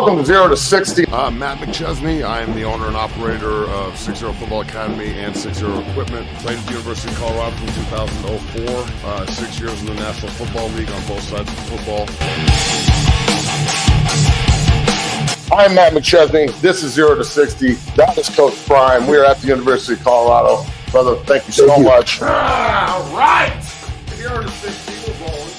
welcome to 0 to 60. I'm Matt McChesney. I am the owner and operator of 60 Football Academy and 60 Equipment. Played at the University of Colorado from 2004. 6 years in the National Football League on both sides of football. I'm Matt McChesney. This is 0 to 60. That is Coach Prime. We are at the University of Colorado. Brother, thank you so much. All right. 0 to 60. We're rolling.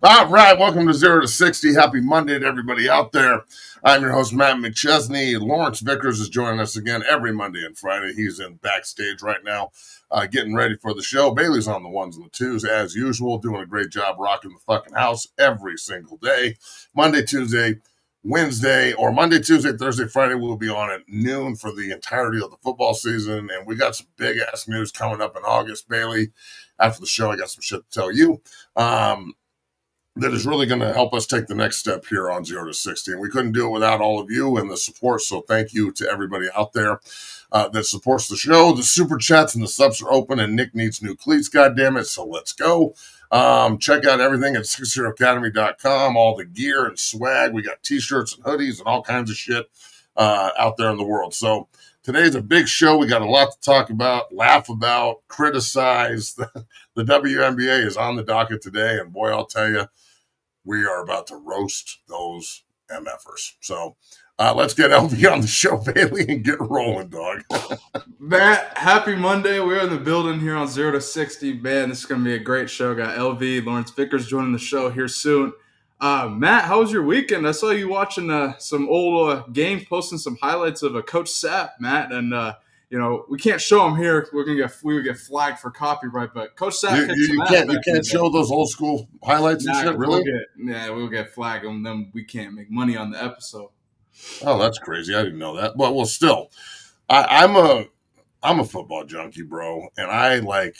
All right, welcome to 0 to 60. Happy Monday to everybody out there. I'm your host, Matt McChesney. Lawrence Vickers is joining us again every Monday and Friday. He's in backstage right now, getting ready for the show. Bailey's on the ones and the twos, as usual, doing a great job rocking the fucking house every single day. Monday, Tuesday, Wednesday, or Monday, Tuesday, Thursday, Friday, we'll be on at noon for the entirety of the football season. And we got some big-ass news coming up in August, Bailey. After the show, I got some shit to tell you. That is really going to help us take the next step here on 0 to 60. And we couldn't do it without all of you and the support. So thank you to everybody out there that supports the show. The super chats and the subs are open, and Nick needs new cleats, goddammit. So let's go. Check out everything at 60academy.com, all the gear and swag. We got t-shirts and hoodies and all kinds of shit out there in the world. So today's a big show. We got a lot to talk about, laugh about, criticize. The WNBA is on the docket today, and boy, I'll tell you, we are about to roast those MFers. So let's get LV on the show, Bailey, and get rolling, dog. Matt, happy Monday. We're in the building here on 0 to 60. Man, this is going to be a great show. Got LV, Lawrence Vickers joining the show here soon. Matt, how was your weekend? I saw you watching some old games, posting some highlights of Coach Sapp, Matt, and we can't show them here. We would get flagged for copyright, but Coach Sapp you can't show those old school highlights and shit, really? We'll get flagged, and then we can't make money on the episode. Oh, that's crazy. I didn't know that. But well, still, I'm a football junkie, bro, and I love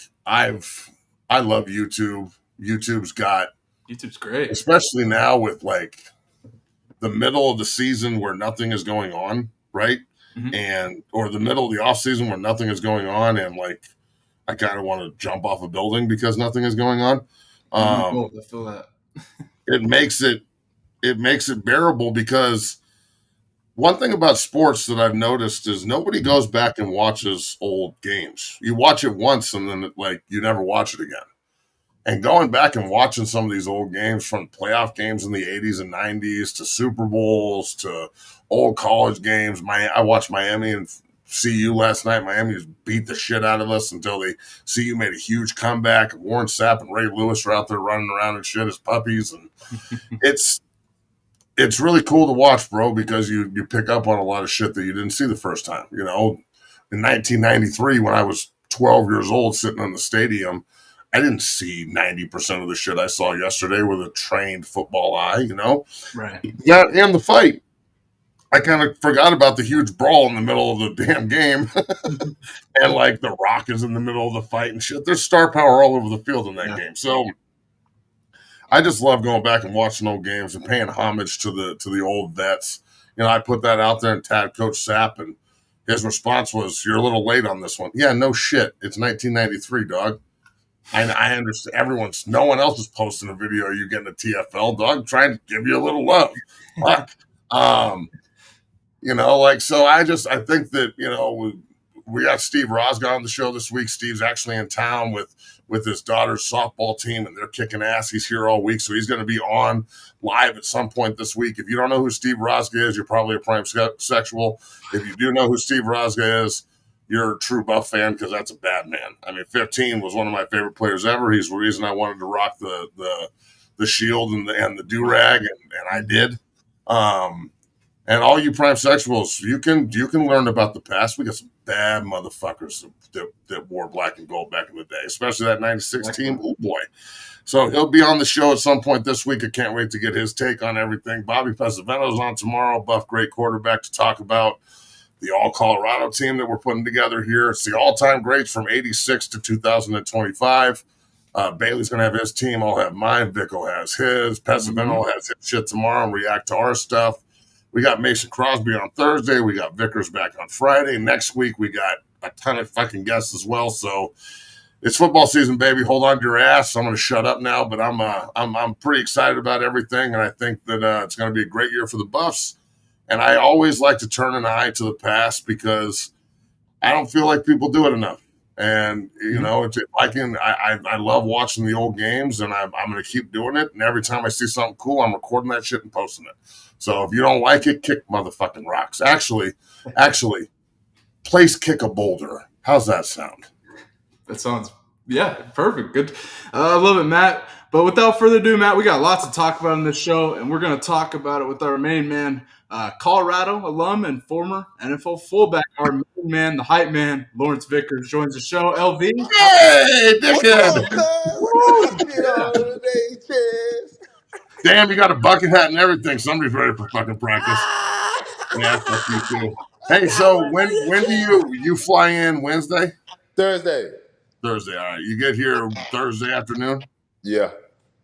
YouTube. YouTube's great, especially now with like the middle of the season where nothing is going on, right? Mm-hmm. Or the middle of the off season where nothing is going on, and like I kind of want to jump off a building because nothing is going on. I feel that. it makes it bearable, because one thing about sports that I've noticed is nobody goes back and watches old games. You watch it once and then you never watch it again. And going back and watching some of these old games, from playoff games in the 80s and 90s to Super Bowls to old college games. I watched Miami and CU last night. Miami just beat the shit out of us until CU made a huge comeback. Warren Sapp and Ray Lewis are out there running around and shit as puppies. And it's really cool to watch, bro, because you pick up on a lot of shit that you didn't see the first time. You know, in 1993, when I was 12 years old sitting in the stadium, I didn't see 90% of the shit I saw yesterday with a trained football eye, you know? Right. Yeah, and the fight. I kind of forgot about the huge brawl in the middle of the damn game. And like The Rock is in the middle of the fight and shit. There's star power all over the field in that game. So I just love going back and watching old games and paying homage to the old vets. You know, I put that out there and tagged Coach Sapp, and his response was, "You're a little late on this one." Yeah, no shit. It's 1993, dog. I understand. No one else is posting a video of you getting a TFL, dog. I'm trying to give you a little love. Fuck. So I think that, we got Steve Rosga on the show this week. Steve's actually in town with his daughter's softball team, and they're kicking ass. He's here all week, so he's going to be on live at some point this week. If you don't know who Steve Rosga is, you're probably a prime sexual. If you do know who Steve Rosga is, you're a true Buff fan, because that's a bad man. I mean, 15 was one of my favorite players ever. He's the reason I wanted to rock the shield and the do-rag, and I did. And all you prime sexuals, you can learn about the past. We got some bad motherfuckers that wore black and gold back in the day, especially that 96 team. Oh boy. So he'll be on the show at some point this week. I can't wait to get his take on everything. Bobby Pesaveno's on tomorrow, buff great quarterback, to talk about the all-Colorado team that we're putting together here. It's the all-time greats from 86 to 2025. Bailey's going to have his team. I'll have mine. Vico has his. Pesaveno has his shit tomorrow and react to our stuff. We got Mason Crosby on Thursday. We got Vickers back on Friday. Next week, we got a ton of fucking guests as well. So it's football season, baby. Hold on to your ass. I'm going to shut up now, but I'm pretty excited about everything, and I think that it's going to be a great year for the Buffs. And I always like to turn an eye to the past because I don't feel like people do it enough. And you know, I love watching the old games, and I'm going to keep doing it. And every time I see something cool, I'm recording that shit and posting it. So if you don't like it, kick motherfucking rocks. Actually, place kick a boulder. How's that sound? That sounds, yeah, perfect. Good. I love it, Matt. But without further ado, Matt, we got lots to talk about in this show, and we're going to talk about it with our main man, Colorado alum and former NFL fullback, our main man, the hype man, Lawrence Vickers, joins the show. LV. Hey, dickhead. Damn, you got a bucket hat and everything. Somebody's ready for fucking practice. Yeah, fuck you too. Hey, so when do you fly in Wednesday? Thursday. All right. You get here Thursday afternoon? Yeah.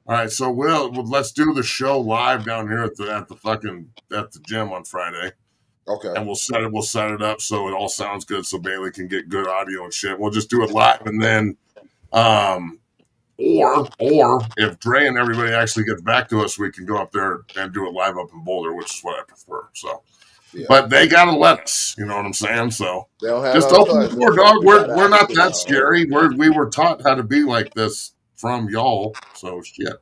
All right, so let's do the show live down here at the gym on Friday. Okay. And we'll set it up so it all sounds good, so Bailey can get good audio and shit. We'll just do it live, and then or if Dre and everybody actually gets back to us, we can go up there and do it live up in Boulder, which is what I prefer. So yeah. But they gotta let us, you know what I'm saying? So just open the door, dog. We're not that scary. We were taught how to be like this from y'all. So shit.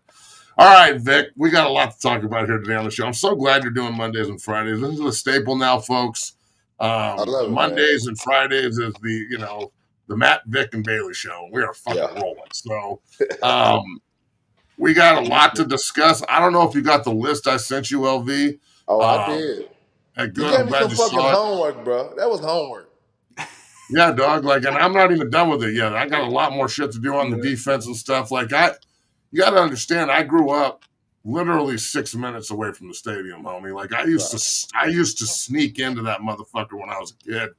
All right, Vic, we got a lot to talk about here today on the show. I'm so glad you're doing Mondays and Fridays. This is a staple now, folks. I love it, Mondays and Fridays is the Matt, Vic, and Bailey show. We are fucking rolling. So we got a lot to discuss. I don't know if you got the list I sent you, LV. Oh, I did. Good. You gave me some fucking homework, bro. That was homework. Yeah, dog. And I'm not even done with it yet. I got a lot more shit to do on the defense and stuff. You got to understand, I grew up literally 6 minutes away from the stadium, homie. I used to sneak into that motherfucker when I was a kid.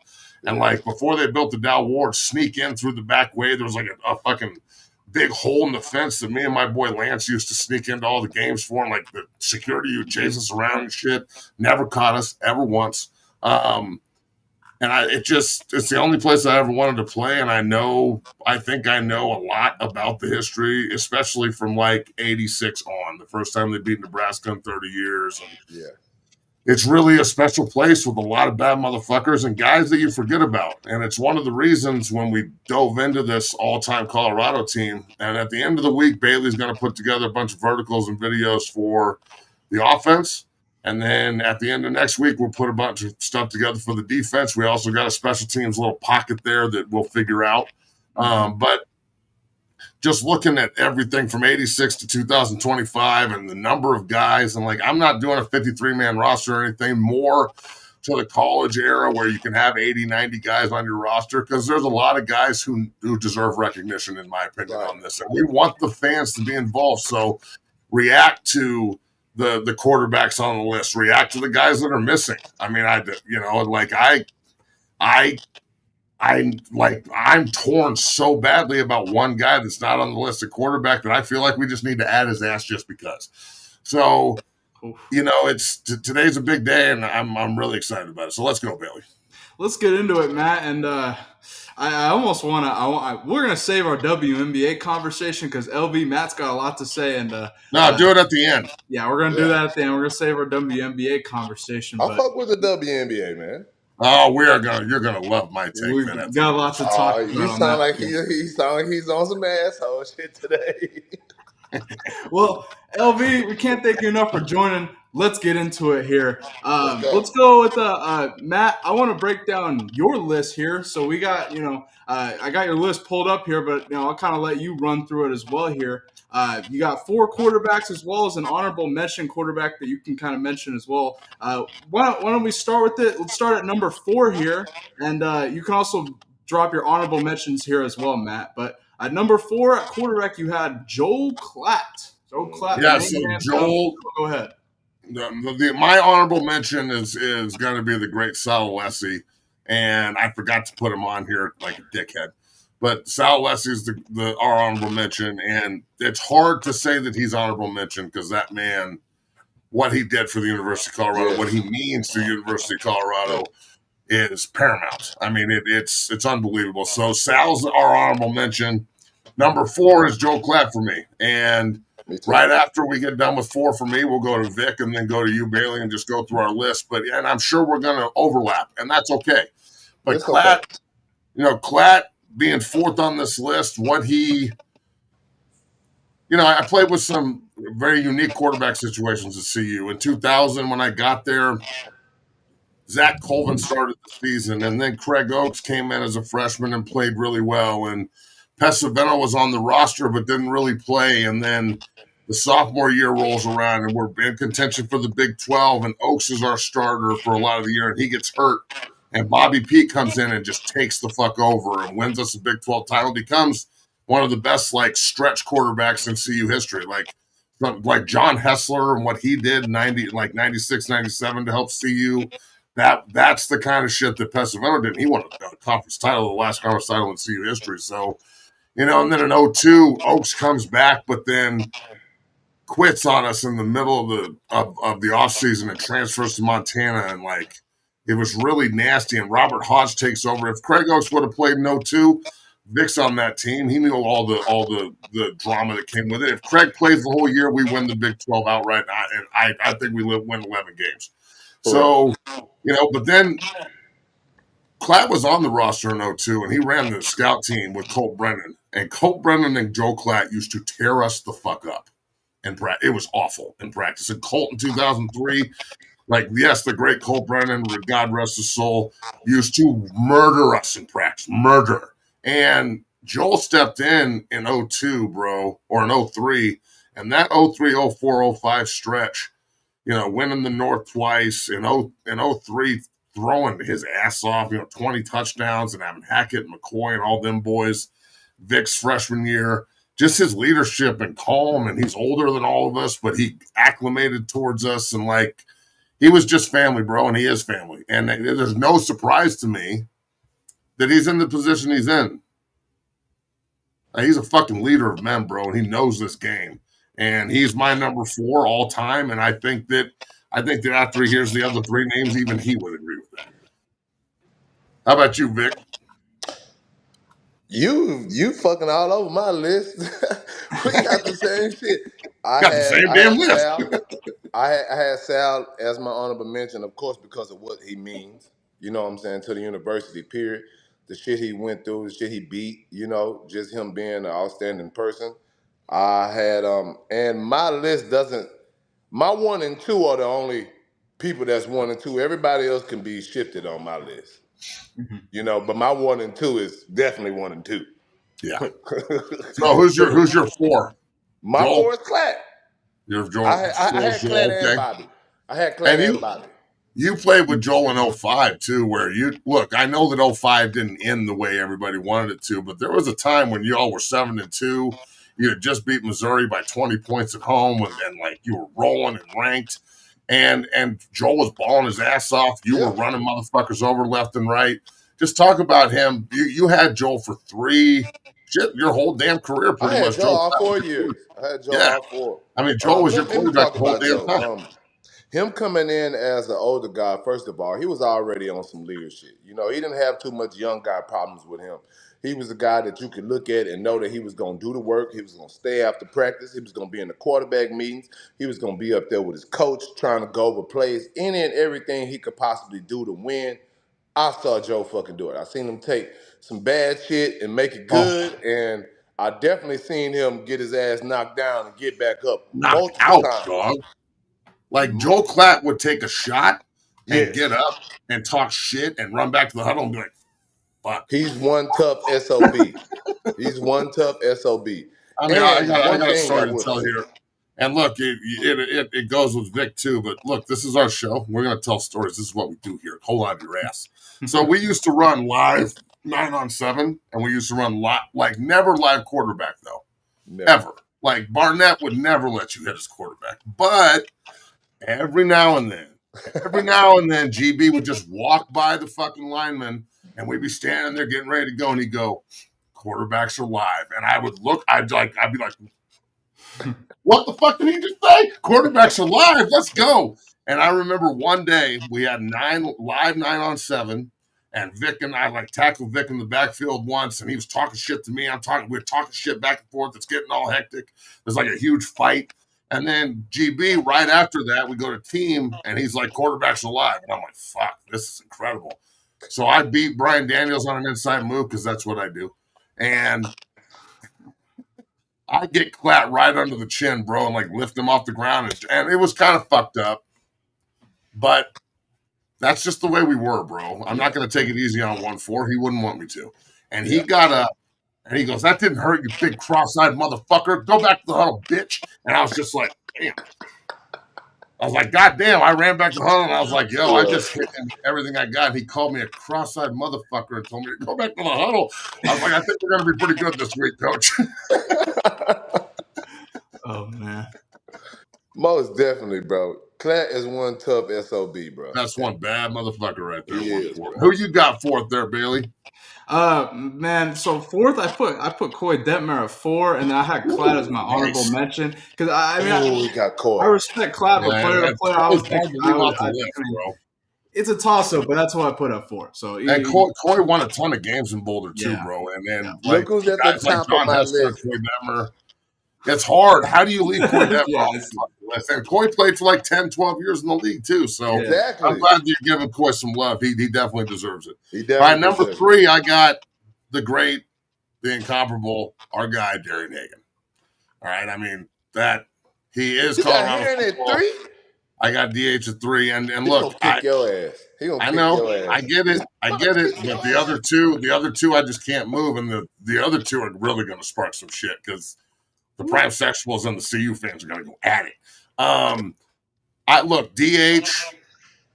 And before they built the Dow Ward, sneak in through the back way. There was a fucking big hole in the fence that me and my boy Lance used to sneak into all the games for. And the security would chase us around and shit. Never caught us ever once. And it's the only place I ever wanted to play. And I think I know a lot about the history, especially from 86 on, the first time they beat Nebraska in 30 years. And it's really a special place with a lot of bad motherfuckers and guys that you forget about. And it's one of the reasons when we dove into this all-time Colorado team. And at the end of the week, Bailey's going to put together a bunch of verticals and videos for the offense. And then at the end of next week, we'll put a bunch of stuff together for the defense. We also got a special teams little pocket there that we'll figure out. But just looking at everything from 86 to 2025 and the number of guys, and I'm not doing a 53-man roster or anything, more to the college era where you can have 80, 90 guys on your roster, because there's a lot of guys who deserve recognition, in my opinion, on this. And we want the fans to be involved. So react to the quarterbacks on the list, react to the guys that are missing. I mean, I'm torn so badly about one guy that's not on the list of quarterback that I feel like we just need to add his ass just because. So, today's a big day, and I'm really excited about it. So let's go, Bailey. Let's get into it, Matt. And I almost want to. We're gonna save our WNBA conversation because Matt's got a lot to say, and do it at the end. Yeah, we're gonna do that at the end. We're gonna save our WNBA conversation. I'll fuck with the WNBA, man. Oh, you're gonna love my take. We got a lot to talk about. You sound like he sound like he's on some asshole shit today. Well, LV, we can't thank you enough for joining let's get into it here. Let's go. Let's go with Matt. I want to break down your list here. So we got, I got your list pulled up here, but I'll kind of let you run through it as well here. You got 4 quarterbacks as well as an honorable mention quarterback that you can kind of mention as well. Why don't we start with it? Let's start at number 4 here, and you can also drop your honorable mentions here as well, Matt. But at number 4 at quarterback, you had Joel Klatt. Joel Klatt, the Yeah, main so man. Joel, Go ahead. my honorable mention is going to be the great Sal Alessi, and I forgot to put him on here like a dickhead. But Sal Alessi is our honorable mention, and it's hard to say that he's honorable mention because that man, what he did for the University of Colorado, what he means to the University of Colorado, is paramount. I mean, it's unbelievable. So Sal's our honorable mention. Number 4 is Joe Klatt for me, and right after we get done with 4 for me, we'll go to Vic and then go to you, Bailey, and just go through our list. And I'm sure we're going to overlap, and that's okay. But It's Klatt, okay. Klatt being 4th on this list, what he, I played with some very unique quarterback situations at CU. In 2000, when I got there, Zach Colvin started the season, and then Craig Oakes came in as a freshman and played really well. And Pesavento was on the roster but didn't really play. And then the sophomore year rolls around, and we're in contention for the Big 12, and Oakes is our starter for a lot of the year, and he gets hurt. And Bobby Pete comes in and just takes the fuck over and wins us a Big 12 title, becomes one of the best, stretch quarterbacks in CU history. Like John Hessler and what he did 96, 97 to help CU. That's the kind of shit that Pesavento did. He won a conference title, the last conference title in CU history. So, and then in 02, Oakes comes back, but then quits on us in the middle of the offseason and transfers to Montana. And it was really nasty. And Robert Hodge takes over. If Craig Oakes would have played in 02, Vic's on that team. He knew all the drama that came with it. If Craig plays the whole year, we win the Big 12 outright. And I think we win 11 games. So, but then Klatt was on the roster in 02, and he ran the scout team with Colt Brennan. And Colt Brennan and Joe Klatt used to tear us the fuck up in practice. It was awful in practice. And Colt in 2003, yes, the great Colt Brennan, God rest his soul, used to murder us in practice. Murder. And Joel stepped in 02, bro, or in 03, and that 03, 04, 05 stretch, winning the North twice, in 03, throwing his ass off, 20 touchdowns, and having Hackett and McCoy and all them boys. Vic's freshman year, just his leadership and calm, and he's older than all of us, but he acclimated towards us, and he was just family, bro, and he is family. And there's no surprise to me that he's in the position he's in. He's a fucking leader of men, bro, and he knows this game. And he's my number 4 all time, and I think that after he hears the other 3 names, even he would agree with that. How about you, Vic? You fucking all over my list. We got the same shit. I Got the same damn list. I had Sal as my honorable mention, of course, because of what he means. You know what I'm saying, to the university, period. The shit he went through, the shit he beat, just him being an outstanding person. I had and my list doesn't, my 1 and 2 are the only people that's 1 and 2. Everybody else can be shifted on my list. But my 1 and 2 is definitely 1 and 2. Yeah. So who's your 4? My Joel? 4 is Klatt. You're Joel. I had Klatt and Bobby. I had Klatt and Bobby. You played with Joel in 05 too, where I know that 05 didn't end the way everybody wanted it to, but there was a time when y'all were 7-2. You had just beat Missouri by 20 points at home, and you were rolling and ranked. And Joel was balling his ass off. You were running motherfuckers over left and right. Just talk about him. You had Joel for your whole damn career pretty much. I had Joel all 4 years. I had Joel all 4. I mean, Joel was your quarterback the whole damn time. Him coming in as an older guy, first of all, he was already on some leadership. He didn't have too much young guy problems with him. He was a guy that you could look at and know that he was going to do the work. He was going to stay after practice. He was going to be in the quarterback meetings. He was going to be up there with his coach trying to go over plays, any and everything he could possibly do to win. I saw Joe fucking do it. I seen him take some bad shit and make it good, and I definitely seen him get his ass knocked down and get back up multiple times. Dog. Like Joel Klatt would take a shot and Yes. get up and talk shit and run back to the huddle and be like, fuck. He's one tough SOB. He's one tough SOB. I mean, I And got, I one got a thing I story to will tell say. here. And look, it goes with Vic too. But look, this is our show. We're going to tell stories. This is what we do here. Hold on to your ass. So we used to run live 9-on-7, and we used to run like never live quarterback though, Never. ever. Like Barnett would never let you hit his quarterback, but every now and then, GB would just walk by the fucking lineman, and we'd be standing there getting ready to go, and he'd go, "Quarterbacks are live," and I would look. I'd be like, "What the fuck did he just say? Quarterbacks are live. Let's go!" And I remember one day we had 9-on-7, and Vic and I tackled Vic in the backfield once, and he was talking shit to me. We're talking shit back and forth. It's getting all hectic. There's like a huge fight. And then GB, right after that, we go to team, and he's like, "Quarterbacks are live." And I'm like, fuck, this is incredible. So I beat Brian Daniels on an inside move because that's what I do. And I get Klatt right under the chin, bro, and like lift him off the ground. And it was kind of fucked up. But that's just the way we were, bro. I'm not going to take it easy on 1-4. He wouldn't want me to. And he got up, and he goes, "That didn't hurt, you big cross-eyed motherfucker. Go back to the huddle, bitch." And I was just like, damn. I was like, God damn. I ran back to the huddle, and I was like, yo, I just hit him everything I got. And he called me a cross-eyed motherfucker and told me to go back to the huddle. I was like, I think we're going to be pretty good this week, coach. Oh, man. Most definitely, bro. Klatt is one tough SOB, bro. That's one bad motherfucker right there. He is, bro. Who you got fourth there, Bailey? Man, so fourth, I put Coy Detmer at 4, and then I had Klatt as my honorable mention because we got Coy. I respect Klatt, but player to player, I was thinking it's a toss up, but that's what I put up 4. So and Coy won a ton of games in Boulder too, bro. And then look who's at the top of my list. Coy Detmer. It's hard. How do you leave Coy Detmer off the list? And Coy played for like 10, 12 years in the league too. So exactly. I'm glad you're giving Coy some love. He definitely deserves it. He definitely number 3, I got the great, the incomparable, our guy, Darian Hagan. All right. I mean, that he is Colorado. At 3? I got DH at 3. And look, he gonna kick your ass. I know. Your ass. I get it. But the other two, I just can't move. And the other two are really going to spark some shit because the prime sexuals and the CU fans are going to go at it.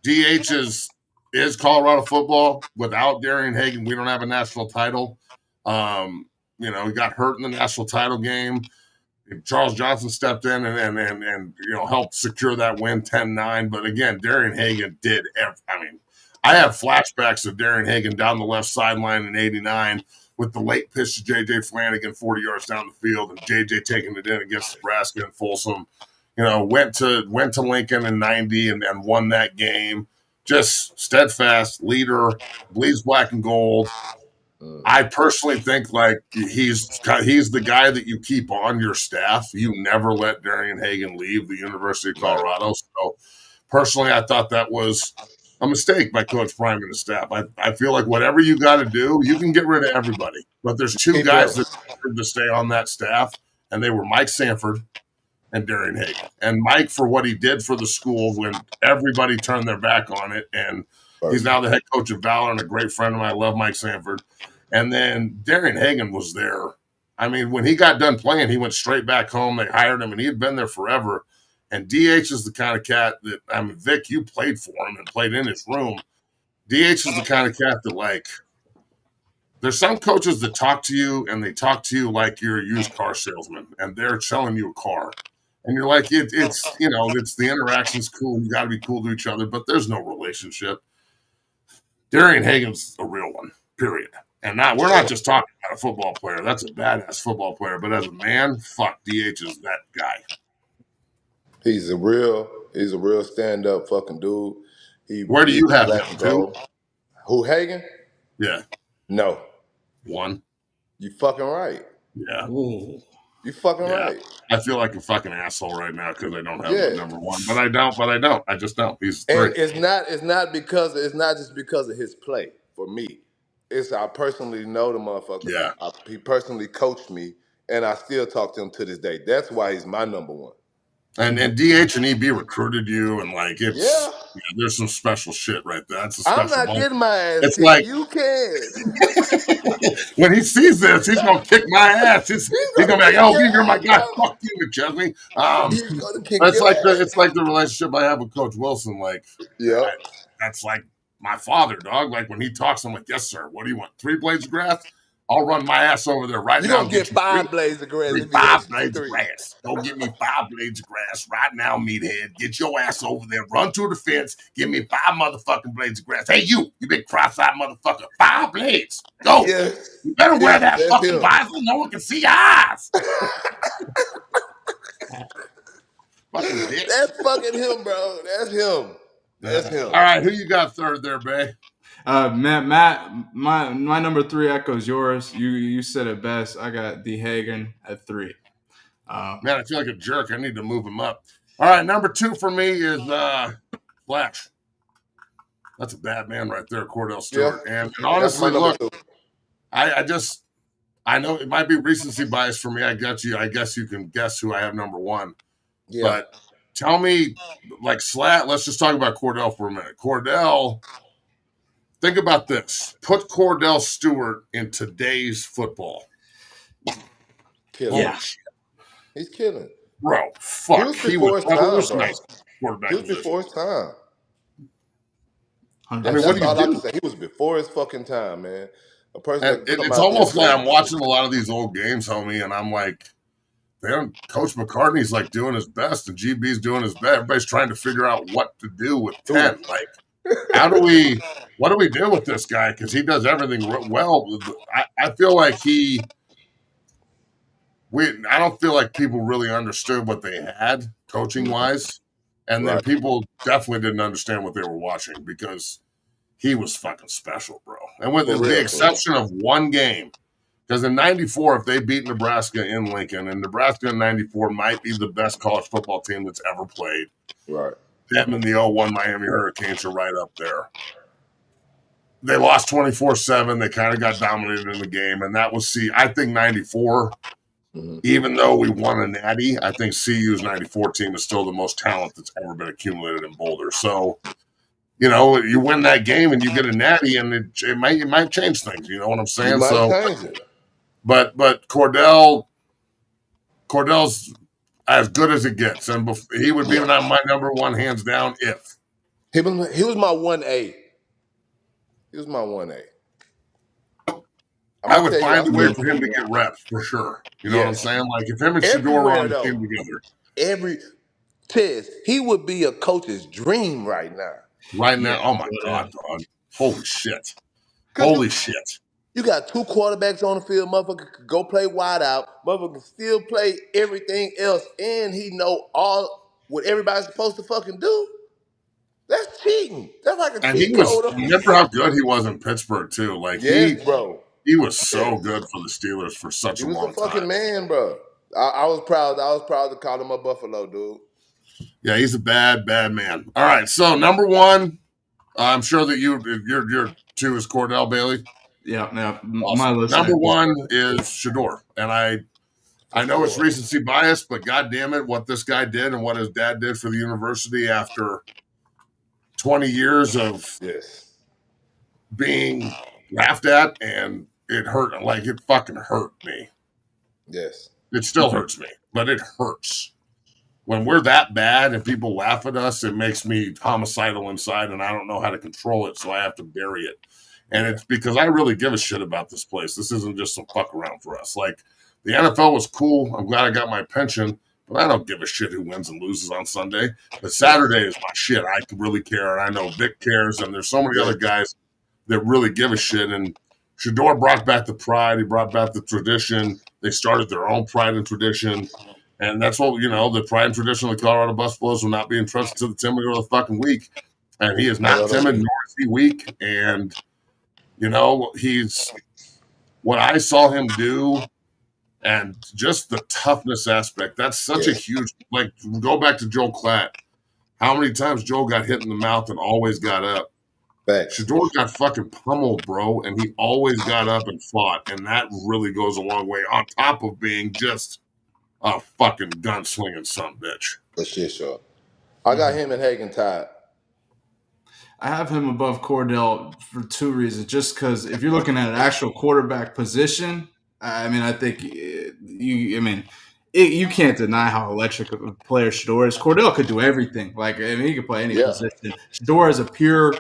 DH is Colorado football. Without Darian Hagan, we don't have a national title. He got hurt in the national title game. Charles Johnson stepped in and helped secure that win 10-9. But again, Darian Hagan did I have flashbacks of Darian Hagan down the left sideline in 89 with the late pitch to J.J. Flanagan 40 yards down the field and J.J. taking it in against Nebraska and Folsom. Went to Lincoln in 90 and won that game. Just steadfast leader, bleeds black and gold. I personally think he's the guy that you keep on your staff. You never let Darian Hagan leave the University of Colorado. So personally, I thought that was a mistake by Coach Prime and his staff. I feel like whatever you got to do, you can get rid of everybody. But there's 2 guys that deserve to stay on that staff, and they were Mike Sanford and Darian Hagan. And Mike for what he did for the school when everybody turned their back on it. And he's now the head coach of Valor and a great friend of mine. I love Mike Sanford. And then Darian Hagan was there. I mean, when he got done playing, he went straight back home. They hired him, and he had been there forever. And DH is the kind of cat that, Vic, you played for him and played in his room. DH is the kind of cat that, there's some coaches that talk to you, and they talk to you like you're a used car salesman, and they're selling you a car. And you're like, it's the interaction's cool. You got to be cool to each other, but there's no relationship. Darian Hagan's a real one, period. And we're not just talking about a football player. That's a badass football player. But as a man, fuck, DH is that guy. He's a real stand-up fucking dude. Where do you have him, too? Who, Hagan? Yeah. No. 1. You fucking right. Yeah. Ooh. You fucking right. I feel like a fucking asshole right now because I don't have number 1. But I don't. I just don't. He's 3. And it's not just because of his play for me. I personally know the motherfucker. Yeah. He personally coached me, and I still talk to him to this day. That's why he's my number 1. And DH and EB recruited you, and like Yeah. there's some special shit right there. That's a I'm special not moment. getting my ass It's kicked. like You can. when he sees this, he's gonna kick my ass. He's gonna be like, kick "Oh, your you're my ass, guy. bro. Fuck you, McChesney." He's gonna kick But your ass. it's like the relationship I have with Coach Wilson. Like, Yep. that's like my father, dog. Like when he talks, I'm like, "Yes, sir. What do you want? 3 blades of grass? I'll run my ass over there right You're now gonna and get get you 3. 5 blades of grass if he 5 asks you for blades of 3. grass. Go get me 5 blades of grass right now, meathead. Get your ass over there. Run to the fence. Give me 5 motherfucking blades of grass. Hey, you big cross-eyed motherfucker. 5 blades. Go. Yes. You better wear that That's fucking him. visor. No one can see your eyes. Fucking dick. That's fucking him, bro. That's him. That's him. All right, who you got third there, Bay? Matt, my number 3 echoes yours. You said it best. I got D. Hagen at 3. Man, I feel like a jerk. I need to move him up. All right, number 2 for me is Flash. That's a bad man right there, Cordell Stewart. Yeah. And honestly, look, 2. I know it might be recency bias for me. I guess you can guess who I have number 1. Yeah. But tell me, like let's just talk about Cordell for a minute. Cordell, think about this. Put Cordell Stewart in today's football. Killing. Yeah. He's killing. Bro, fuck. He was before his time, bro. Nice quarterback He was position. before his time. I mean, That's what do you all I do? can say. He was before his fucking time, man. A person And that put him it's out almost there. like I'm watching a lot of these old games, homie, and I'm like, man, Coach McCartney's like doing his best, and GB's doing his best. Everybody's trying to figure out what to do with 10. Like, what do we do with this guy? Because he does everything well. I feel like I don't feel like people really understood what they had coaching wise. And then people definitely didn't understand what they were watching because he was fucking special, bro. And with the exception of one game, because in 94, if they beat Nebraska in Lincoln, and Nebraska in 94 might be the best college football team that's ever played. Right. Them and the 01 Miami Hurricanes are right up there. They lost 24-7. They kind of got dominated in the game. And that was, I think 94, even though we won a natty, I think CU's 94 team is still the most talent that's ever been accumulated in Boulder. So, you win that game and you get a natty, and it might change things. You know what I'm saying? Change it. But Cordell's as good as it gets, and he would be my number 1 hands down if he was my 1A. He was my 1A. I would find a way for him to get reps for sure. You know what I'm saying? Like if him and Shedeur were on the team together. He would be a coach's dream right now. Right now, oh my God, dog. Holy shit. Holy shit. You got 2 quarterbacks on the field, motherfucker could go play wide out, motherfucker can still play everything else, and he know all what everybody's supposed to fucking do. That's cheating. That's like a cheat code. Remember how good he was in Pittsburgh too? Like bro. He was so good for the Steelers for such a long time. He was a fucking man, bro. I was proud. I was proud to call him a Buffalo, dude. Yeah, he's a bad, bad man. All right, so number 1, I'm sure that your 2 is Cordell Bailey. Yeah. Awesome. My list. Number 1 is Shedeur, and I know it's recency bias, but God damn it, what this guy did and what his dad did for the university after 20 years of being laughed at, and it hurt. Like, it fucking hurt me. Yes. It still hurts me, but it hurts. When we're that bad and people laugh at us, it makes me homicidal inside, and I don't know how to control it, so I have to bury it. And it's because I really give a shit about this place. This isn't just some fuck around for us. Like, the NFL was cool. I'm glad I got my pension, but I don't give a shit who wins and loses on Sunday. But Saturday is my shit. I really care, and I know Vic cares, and there's so many other guys that really give a shit. And Shedeur brought back the pride. He brought back the tradition. They started their own pride and tradition. And that's what, the pride and tradition of the Colorado Buffaloes will not be entrusted to the timid or the fucking weak. And he is not timid, nor is he weak. And, he's what I saw him do, and just the toughness aspect. That's such a huge, go back to Joe Klatt. How many times Joe got hit in the mouth and always got up? Shedeur got fucking pummeled, bro, and he always got up and fought. And that really goes a long way, on top of being just a fucking gunslinging son of a bitch. For shit, sure. I got him and Hagen tied. I have him above Cordell for two reasons. Just because if you're looking at an actual quarterback position, I mean, I think you can't deny how electric a player Shador is. Cordell could do everything. Like, I mean, he could play any position. Shador is a pure,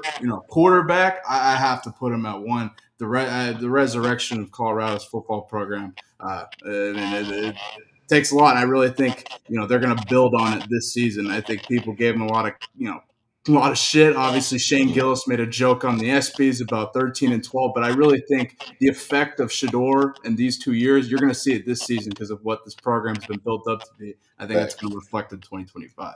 quarterback. I have to put him at one. The resurrection of Colorado's football program. It takes a lot. I really think they're going to build on it this season. I think people gave him a lot of shit. Obviously, Shane Gillis made a joke on the ESPYs about 13-12, but I really think the effect of Shador in these 2 years, you're going to see it this season because of what this program's been built up to be. I think that's going to reflect in 2025.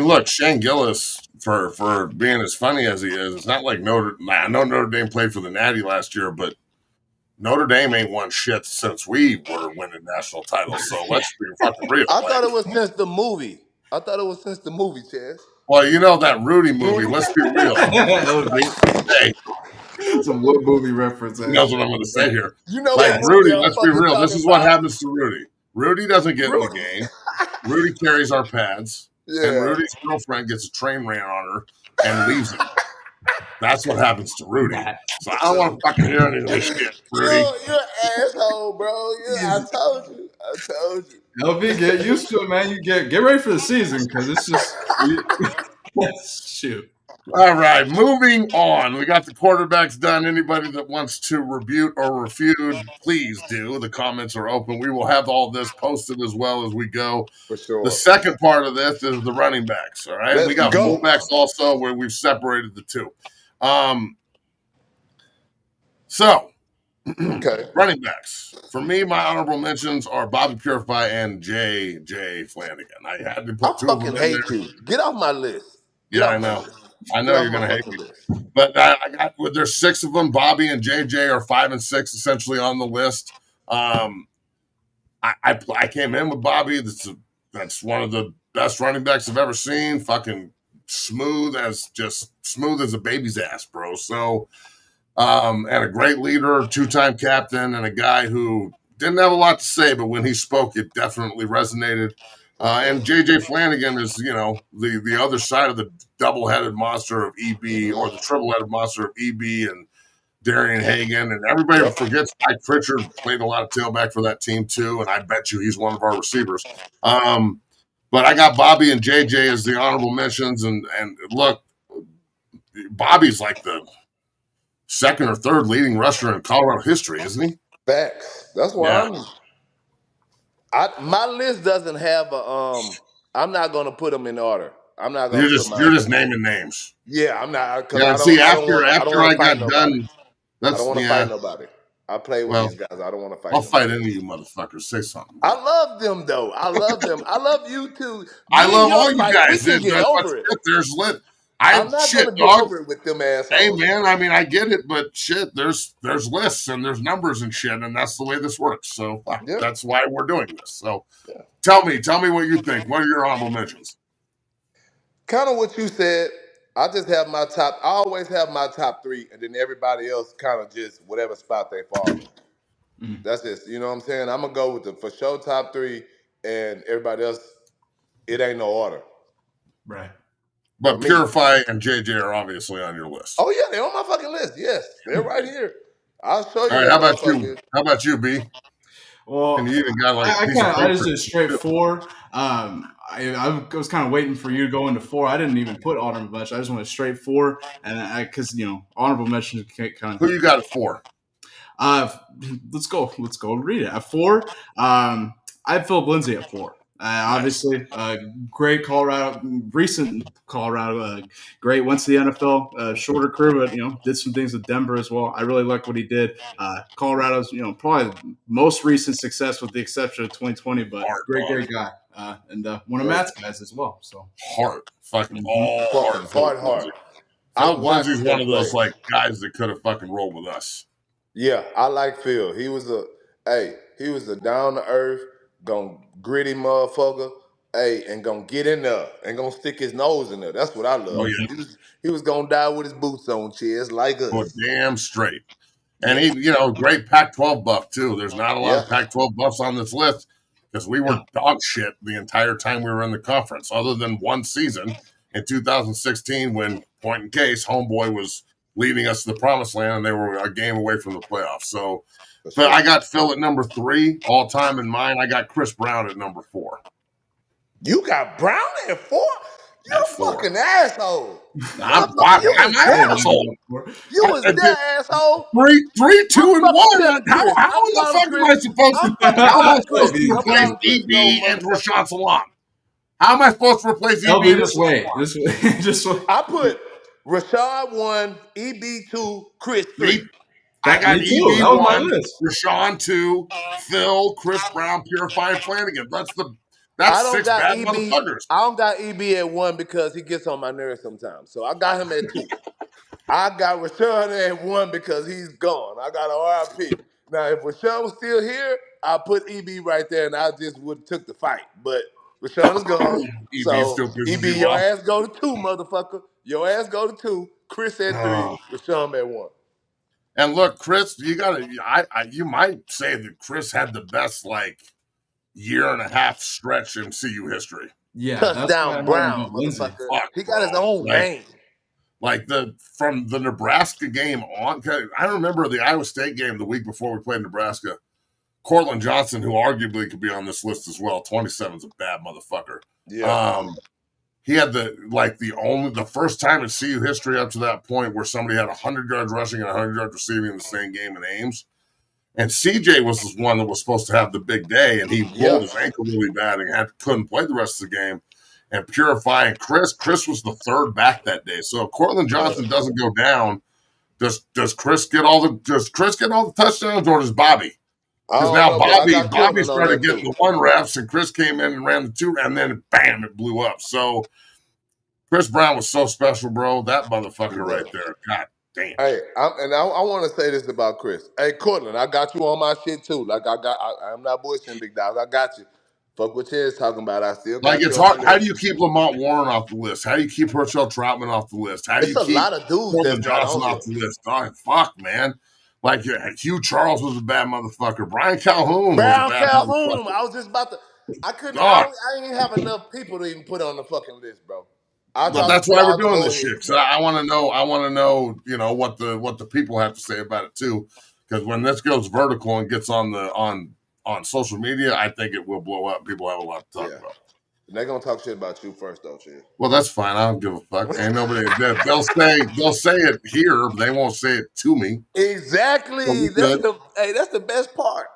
Look, Shane Gillis, for being as funny as he is, it's not like I know Notre Dame played for the Natty last year, but Notre Dame ain't won shit since we were winning national titles. So let's be fucking real. I thought it was since the movie. Chaz. Well, that Rudy movie. Let's be real. Hey, it's a movie reference. That's what I'm going to say here. Like Rudy, let's be real. This is what happens to Rudy. Rudy doesn't get in the game. Rudy carries our pads. Yeah. And Rudy's girlfriend gets a train ran on her and leaves him. That's what happens to Rudy. So I don't want to fucking hear any of this shit, Rudy. You're an asshole, bro. I told you. LV, get used to it, man. You get ready for the season because it's just shoot. All right, moving on. We got the quarterbacks done. Anybody that wants to rebuke or refute, please do. The comments are open. We will have all this posted as well as we go. For sure. The second part of this is the running backs. All right, we got fullbacks also where we've separated the two. Okay. Running backs. For me, my honorable mentions are Bobby Purify and J.J. Flanagan. I had to put two of them in there. I fucking hate you. Get off my list. I know. I know you're going to hate me. But there's six of them. Bobby and JJ are 5 and 6 essentially on the list. I came in with Bobby. That's one of the best running backs I've ever seen. Fucking smooth as a baby's ass, bro. So, and a great leader, 2-time captain, and a guy who didn't have a lot to say, but when he spoke, it definitely resonated. And J.J. Flanagan is, the other side of the double-headed monster of EB or the triple-headed monster of EB and Darian Hagan. And everybody forgets Mike Pritchard played a lot of tailback for that team too, and I bet you he's one of our receivers. But I got Bobby and J.J. as the honorable mentions. And look, Bobby's like the second or third leading rusher in Colorado history, isn't he? Facts. That's why my list doesn't have a I'm not gonna put them in order. I'm not gonna. You're just naming names. Yeah, I'm not. Yeah, see, after I got done, I don't want to fight nobody. I play with these guys. I don't want to fight. I'll fight any of you motherfuckers. Say something. I love them though. I love them. I love you too. I love all you guys. We can get over it. There's lit. I'm not gonna get over it with them assholes. Hey man, I get it, but shit, there's lists and there's numbers and shit, and that's the way this works. So that's why we're doing this. So tell me what you think. What are your honorable mentions? Kind of what you said. I just have my top. I always have my top 3, and then everybody else kind of just whatever spot they fall in. That's just, you know what I'm saying? I'm gonna go with the for sure top 3, and everybody else. It ain't no order. Right. But Purify and JJ are obviously on your list. Oh yeah, they're on my fucking list. Yes, they're right here. I'll show you. All right, how about you, B? Well, and you even got I just did straight 4. I was kind of waiting for you to go into 4. I didn't even put honorable mention. I just went straight 4, and because honorable mentions kind of. Who you got at 4? Let's go read it. At 4, I have Philip Lindsay at 4. Obviously, great recent Colorado, great. Went to the NFL, shorter career, but did some things with Denver as well. I really like what he did. Colorado's, probably most recent success with the exception of 2020, but great guy, and one of Matt's guys as well. So fucking hard. Phil Lindsay's one of those guys that could have fucking rolled with us. Yeah, I like Phil. He was a down to earth, gonna gritty motherfucker, and gonna get in there and gonna stick his nose in there. That's what I love. Oh, yeah. He was gonna die with his boots on, Chaz, like us. Oh, damn straight. And he, great Pac-12 buff too. There's not a lot of Pac-12 buffs on this list because we were dog shit the entire time we were in the conference, other than one season in 2016 when, point in case, homeboy was leading us to the promised land and they were a game away from the playoffs. So, but I got Phil at number 3 all time in mine. I got Chris Brown at number 4. You got Brown at 4? You a fucking asshole. I'm an asshole. You was that asshole. 3, 2, and 1. How in the fuck am I supposed to replace EB and Rashawn Salam? How am I supposed to replace EB? LB, just wait. Just wait. I put Rashad 1, EB 2, Chris 3. I got EB That was my 1, list. Rashawn 2, Phil, Chris Brown, Purify, and Flanagan. That's 6 bad motherfuckers. I don't got EB at 1 because he gets on my nerves sometimes. So I got him at 2. I got Rashawn at 1 because he's gone. I got a RIP. Now, if Rashawn was still here, I'll put EB right there and I just would have took the fight. But Rashawn is gone. So EB, your ass go to 2, motherfucker. Your ass go to 2. Chris at 3. Rashawn at 1. And look, Chris, you might say that Chris had the best year and a half stretch in CU history. Yeah, touchdown Brown, motherfucker. He got his own name. From the Nebraska game on, I remember the Iowa State game the week before we played Nebraska. Cortland Johnson, who arguably could be on this list as well, 27's a bad motherfucker. Yeah. He had the first time in CU history up to that point where somebody had 100 yards rushing and 100 yards receiving in the same game in Ames. And CJ was the one that was supposed to have the big day, and he rolled his ankle really bad and couldn't play the rest of the game. And Purify and Chris was the third back that day. So if Cortland Johnson doesn't go down, does Chris get all the touchdowns, or does Bobby? Because now Bobby started getting the 1 reps, and Chris came in and ran the 2, and then bam, it blew up. So Chris Brown was so special, bro. That motherfucker right there. God damn. Hey, I want to say this about Chris. Hey, Cortland, I got you on my shit too. I'm not bullshitting, big dog. I got you. Fuck what Chad's talking about. I still got it's hard. How do you keep Lamont Warren off the list? How do you keep Herschel Troutman off the list? How do you keep a lot of dudes Cortland Johnson off the list? Oh, fuck, man. Hugh Charles was a bad motherfucker. Brian Calhoun was a bad motherfucker. I was just about to. I didn't have enough people to even put on the fucking list, bro. But that's why we're doing this shit. So I want to know, what the people have to say about it too. Because when this goes vertical and gets on social media, I think it will blow up. People have a lot to talk about. They're gonna talk shit about you first, though, Chad. Well, that's fine. I don't give a fuck. Ain't nobody. They'll say it here, but they won't say it to me. Exactly. That's the best part.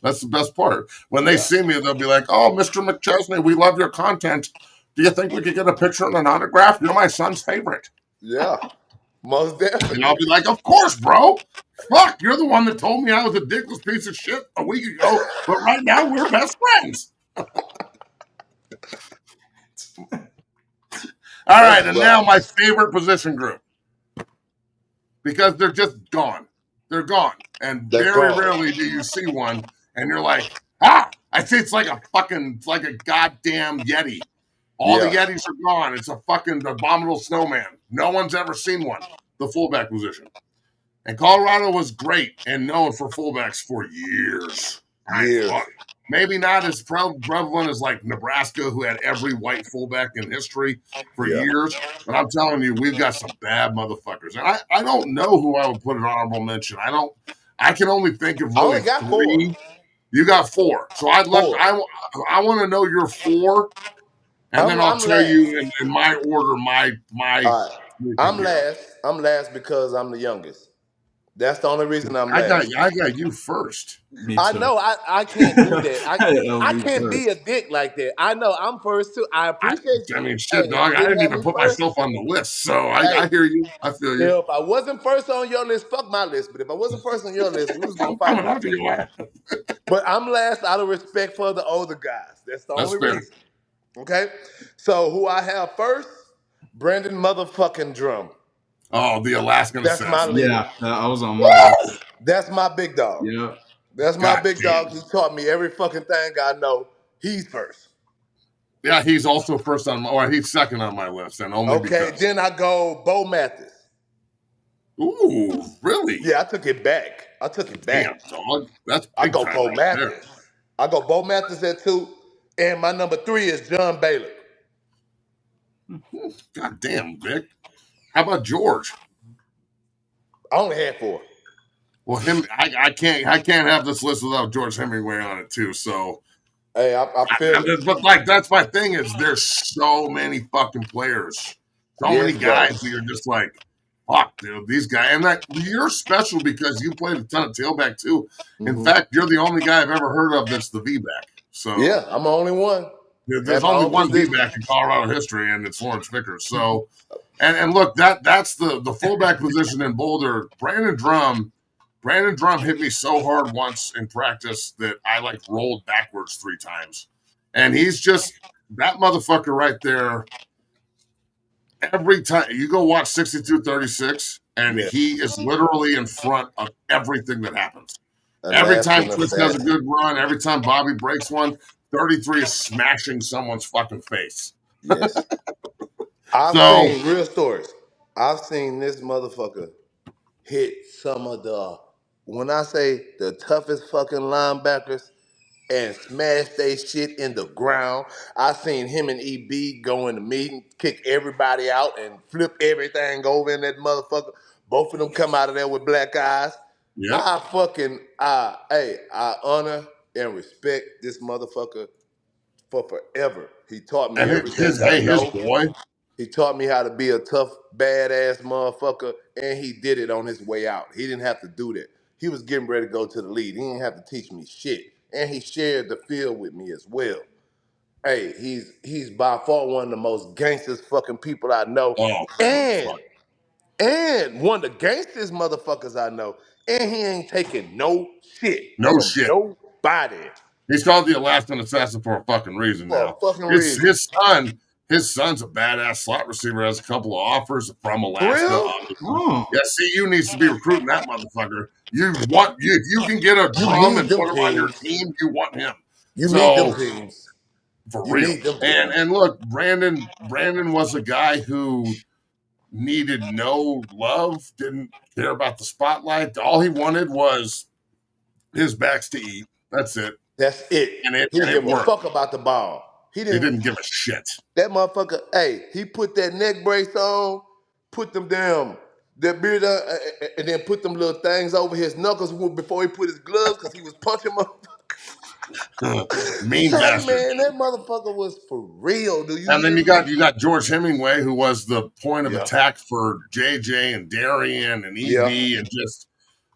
That's the best part. When they see me, they'll be like, "Oh, Mr. McChesney, we love your content. Do you think we could get a picture and an autograph? You're my son's favorite." Yeah, most definitely. And I'll be like, "Of course, bro. Fuck, you're the one that told me I was a dickless piece of shit a week ago, but right now we're best friends." All right, and now my favorite position group. Because they're just gone. They're gone. And very rarely do you see one, and you're like, I see it's like a goddamn Yeti. All the Yetis are gone. It's a fucking abominable snowman. No one's ever seen one. The fullback position. And Colorado was great and known for fullbacks for years. Maybe not as prevalent as Nebraska, who had every white fullback in history for years. But I'm telling you, we've got some bad motherfuckers. And I don't know who I would put an honorable mention. I can only think of really 3. 4. You got 4. So I want to know your 4. And then I'll tell you in my order my I'm last. I'm last because I'm the youngest. That's the only reason I'm last. I got you first. I know. I can't do that. I can't be a dick like that. I know. I'm first too. I appreciate you. I mean, shit, dog. I didn't even put myself on the list, so I hear you. I feel you. If I wasn't first on your list, fuck my list. But if I wasn't first on your list, we was gonna fight. But I'm last out of respect for the older guys. That's the only reason. Okay, so who I have first? Brandon motherfucking Drum. Oh, the Alaskan That's assassin. my leader. Yeah, I was on my list. That's my big dog. Yeah. That's my big dog. He taught me every fucking thing I know. He's first. Yeah, he's also first on he's second on my list. And only because. Then I go Bo Mathis. Ooh, really? Yeah, I took it back. Damn, dog. That's big I go time Bo right Mathis. there. I go Bo Mathis at 2, and my number 3 is John Baylor. God damn, Vic. How about George? I only had 4. Well, I can't have this list without George Hemingway on it too. So, Hey, I feel it. but like that's my thing is there's so many fucking players, so many Yes, bro. guys that you're just like, fuck, dude, these guys, and that you're special because you played a ton of tailback too. In fact, you're the only guy I've ever heard of that's the V back. So Yeah, I'm the only one. there's At my only own one V position. back in Colorado history, and it's Lawrence Vickers. So, and look, that's the fullback position in Boulder. Brandon Drum hit me so hard once in practice that I like rolled backwards 3 times. And he's just that motherfucker right there. Every time you go watch 62-36, and Yeah. he is literally in front of everything that happens. A Every time lasting Twitch does a assassin. good run, every time Bobby breaks one, 33 is smashing someone's fucking face. Yes. I've So, seen real stories. I've seen this motherfucker hit some of the, when I say the toughest fucking linebackers and smash they shit in the ground. I seen him and EB go in the meeting, kick everybody out, and flip everything over in that motherfucker. Both of them come out of there with black eyes. yep. I honor and respect this motherfucker for forever. He taught me And everything I his know. boy, He taught me how to be a tough, badass motherfucker, and he did it on his way out. He didn't have to do that. He was getting ready to go to the lead. He didn't have to teach me shit. And he shared the field with me as well. Hey, he's by far one of the most gangsters fucking people I know. oh, And fuck, and one of the gangsters motherfuckers I know. And he ain't taking no shit no from shit. nobody. He's called the Alaskan Assassin for a fucking reason For now. a fucking reason. His son's a badass slot receiver, has a couple of offers from For Alaska, real? obviously. Oh, Yeah, CU needs to be recruiting that motherfucker. If you can get a You drum need and them put him on your teams. team, you want him. You need them So teams. for You real. need them And teams. and look, Brandon was a guy who needed no love, didn't care about the spotlight. All he wanted was his backs to eat. That's it. That's it. And He didn't it give a worked. fuck about the ball. He He didn't. didn't give a shit. That motherfucker. Hey, he put that neck brace on, put them damn that beard on, and then put them little things over his knuckles before he put his gloves because he was punching Mean Hey bastard. man, that motherfucker was for real. Do you And then hear me? you got George Hemingway, who was the point of Yeah. attack for JJ and Darian and Yeah. EB, and just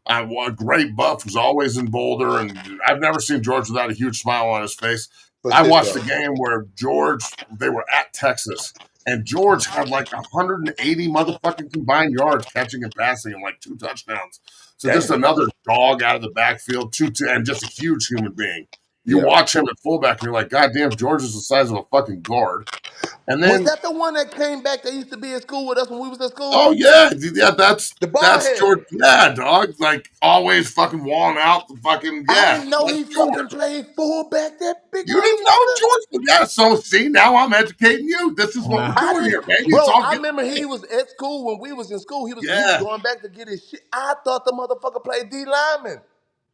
a great buff, was always in Boulder. And I've never seen George without a huge smile on his face. For I shit watched show. the game where they were at Texas, and George had like 180 motherfucking combined yards catching and passing and like 2 touchdowns. So just Damn. another dog out of the backfield, and just a huge human being. You Yeah. watch him at fullback, and you're like, God damn, George is the size of a fucking guard. And Was then, that the one that came back that used to be at school with us when we was at school? oh yeah, The bald that's head. George. Yeah, dog. Like always, fucking walling out the fucking I yeah. didn't know That's he George. fucking played fullback. That big You didn't know motherfucker. George? Yeah. So see, now I'm educating you. This is what we're I doing here, didn't, baby. It's bro. all I good. remember he was at school when we was in school. He was Yeah. going back to get his shit. I thought the motherfucker played D lineman.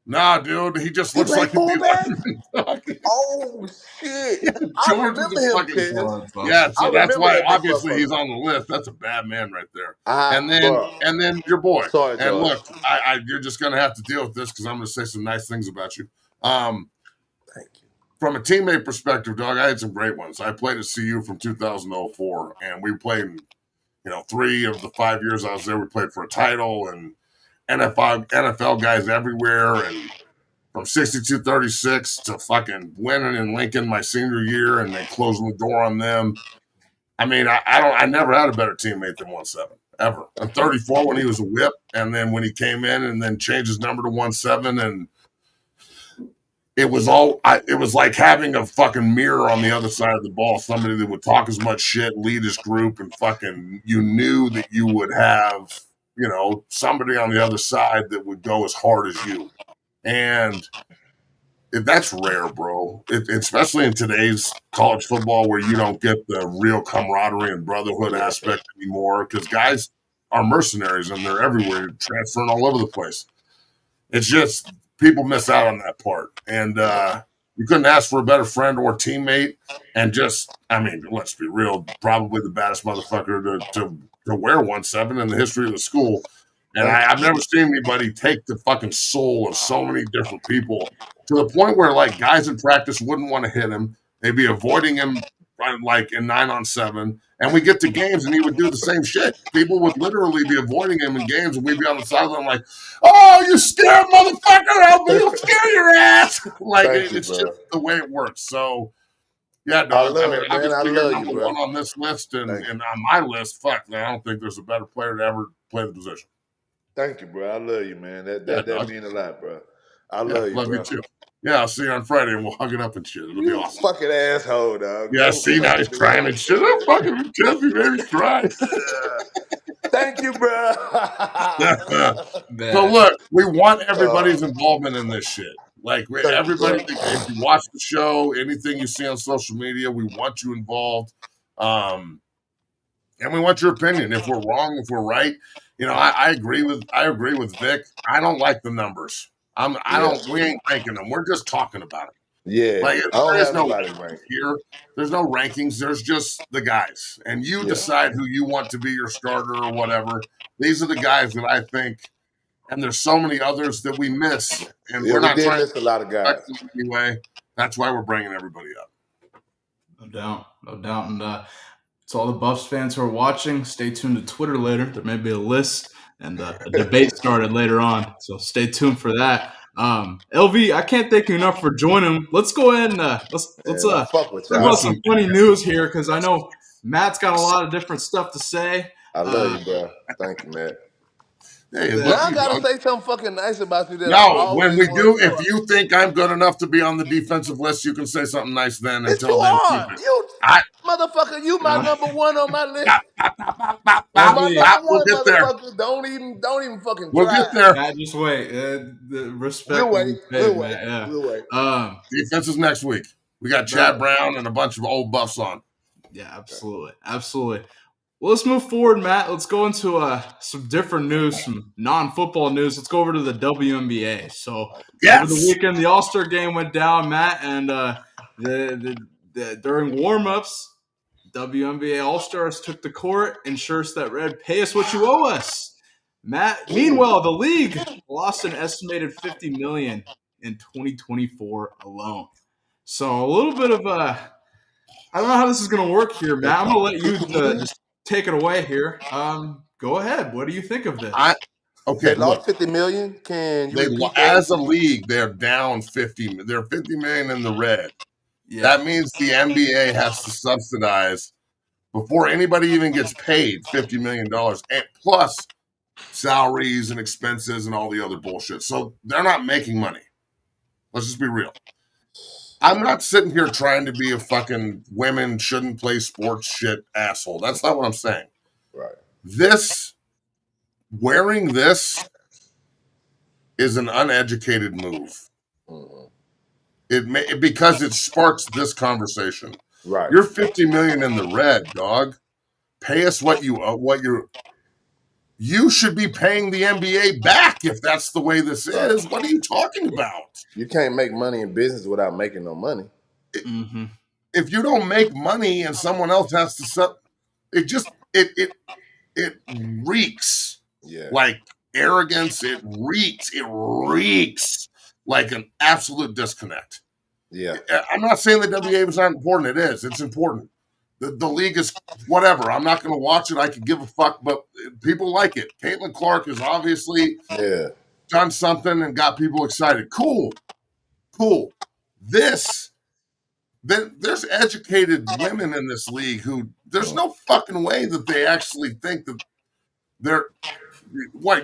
Nah, dude. He just He looks played like a D fullback. lineman. Dog. Oh shit! Yeah, I George is remember a him, fucking Tez. yeah. I So that's remember why that big obviously he's motherfucker. on the list. That's a bad man right there. Bro. And then your boy. Sorry, And George. look, you're just gonna have to deal with this because I'm gonna say some nice things about you. Thank you. From a teammate perspective, dog, I had some great ones. I played at CU from 2004, and we played, 3 of the 5 years I was there, we played for a title, and NFL guys everywhere, and from 62-36 to fucking winning in Lincoln my senior year, and then closing the door on them. I mean, I never had a better teammate than 17 ever. And 34 when he was a whip, and then when he came in and then changed his number to 17, and it was like having a fucking mirror on the other side of the ball, somebody that would talk as much shit, lead his group, and fucking you knew that you would have, somebody on the other side that would go as hard as you. And that's rare, bro. Especially in today's college football where you don't get the real camaraderie and brotherhood aspect anymore because guys are mercenaries and they're everywhere, transferring all over the place. It's just people miss out on that part. And You couldn't ask for a better friend or teammate. And just, I mean, let's be real, probably the baddest motherfucker to wear 1-7 in the history of the school. And I've never seen anybody take the fucking soul of so many different people to the point where like guys in practice wouldn't want to hit him. They'd be avoiding him like in 9-on-7. And we get to games and he would do the same shit. People would literally be avoiding him in games and we'd be on the sideline like, oh, you scared motherfucker, I'll scare your ass. Like it's just the way it works. So yeah, dog. I mean, obviously you're number one on this list and on my list, fuck, man, I don't think there's a better player to ever play the position. Thank you, bro. I love you, man. That means a lot, bro. I love you, love bro. you too. Yeah, I'll see you on Friday and we'll hug it up and shit. It'll be awesome. Fucking asshole, dog. Yeah, see, now he's crying and shit. I'm fucking Jesse, baby, crying. Thank you, bro. So look, we want everybody's involvement in this shit. Like everybody, if you watch the show, anything you see on social media, we want you involved. And we want your opinion. If we're wrong, if we're right. You know, I agree with Vic. I don't like the numbers. We ain't ranking them. We're just talking about it. Yeah. Like there's no rankings here. There's no rankings. There's just the guys. And you decide who you want to be your starter or whatever. These are the guys that I think, and there's so many others that we miss. And we're not trying to miss a lot of guys. Anyway, that's why we're bringing everybody up. No doubt. And to all the Buffs fans who are watching, stay tuned to Twitter later. There may be a list and a debate started later on. So stay tuned for that. LV, I can't thank you enough for joining. Let's go ahead and let's talk about some funny news here because I know Matt's got a lot of different stuff to say. I love you, bro. Thank you, Matt. Hey, now I gotta say something fucking nice about you. When we do, if you think I'm good enough to be on the defensive list, you can say something nice then. Until then, motherfucker, you my number one on my list. We'll get there. Don't even fucking. We'll get there. Just wait. The respect. We'll wait. Defense is next week. We got Chad Brown and a bunch of old Buffs on. Yeah, absolutely. Well, let's move forward, Matt. Let's go into some different news, some non-football news. Let's go over to the WNBA. So over the weekend, the All-Star game went down, Matt, and during warm-ups, WNBA All-Stars took the court in shirts that read, "Pay us what you owe us." Matt, meanwhile, the league lost an estimated $50 million in 2024 alone. So a little bit of I don't know how this is going to work here, Matt. I'm going to let you just take it away here. Go ahead. What do you think of this? They lost $50 million. Can you as a league, they're down 50. They're $50 million in the red. Yeah. That means the NBA has to subsidize before anybody even gets paid $50 million, and plus salaries and expenses and all the other bullshit. So they're not making money. Let's just be real. I'm not sitting here trying to be a fucking women shouldn't play sports shit asshole. That's not what I'm saying. Right. Wearing this is an uneducated move. Mm-hmm. Because it sparks this conversation. Right. You're $50 million in the red, dog. Pay us what you should be paying the NBA back if that's the way this is. What are you talking about? You can't make money in business without making no money. If you don't make money and someone else has to sell, it reeks like arrogance. It reeks like an absolute disconnect. Yeah. I'm not saying the WNBA is not important. It is. It's important. The league is whatever. I'm not going to watch it. I could give a fuck, but people like it. Caitlin Clark has obviously done something and got people excited. Cool. There's educated women in this league who there's no fucking way that they actually think that they're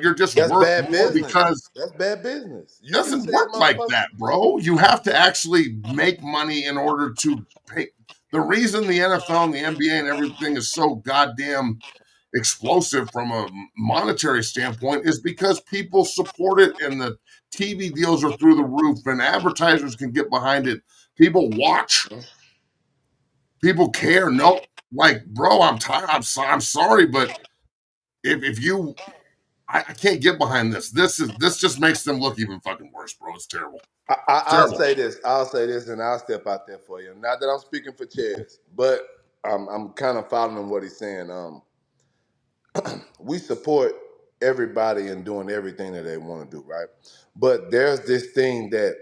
you're just worth more because that's bad business. It doesn't work like that, bro. You have to actually make money in order to pay. The reason the NFL and the NBA and everything is so goddamn explosive from a monetary standpoint is because people support it and the TV deals are through the roof and advertisers can get behind it. People watch. People care. No, like, bro, I'm tired. I'm sorry, but if you, I can't get behind this. This just makes them look even fucking worse, bro. It's terrible. I'll say this. I'll say this, and I'll step out there for you. Not that I'm speaking for Chaz, but I'm kind of following what he's saying. We support everybody in doing everything that they want to do, right? But there's this thing that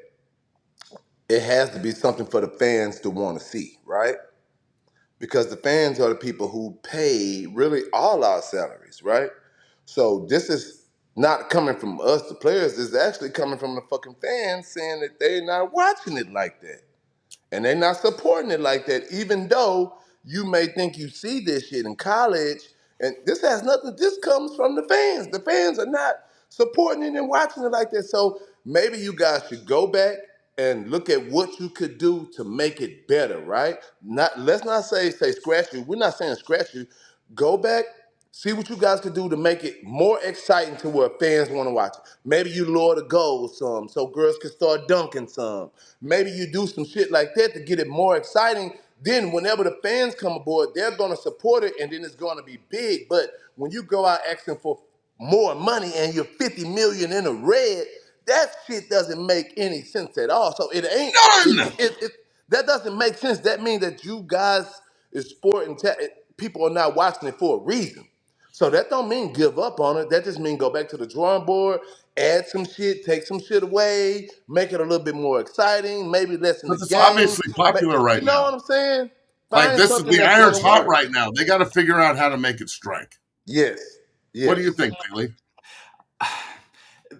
it has to be something for the fans to want to see, right? Because the fans are the people who pay really all our salaries, right? So this is not coming from us, the players. It's actually coming from the fucking fans saying that they're not watching it like that. And they're not supporting it like that, even though you may think you see this shit in college. And this has nothing, this comes from the fans. The fans are not supporting it and watching it like that. So maybe you guys should go back and look at what you could do to make it better, right? Let's not say scratch you. We're not saying scratch you. Go back, see what you guys could do to make it more exciting to where fans want to watch it. Maybe you lower the goals some so girls can start dunking some. Maybe you do some shit like that to get it more exciting. Then whenever the fans come aboard, they're going to support it and then it's going to be big. But when you go out asking for more money and you're 50 million in the red, that shit doesn't make any sense at all. So it ain't, None. that doesn't make sense. That means that you guys is sport and people are not watching it for a reason. So that don't mean give up on it. That just mean go back to the drawing board, add some shit, take some shit away, make it a little bit more exciting, maybe lessen the Because it's game. obviously popular You right know now. what I'm saying? Like Find this is something the that's iron's gonna hot work. right now. They got to figure out how to make it strike. Yes. What do you think, Bailey?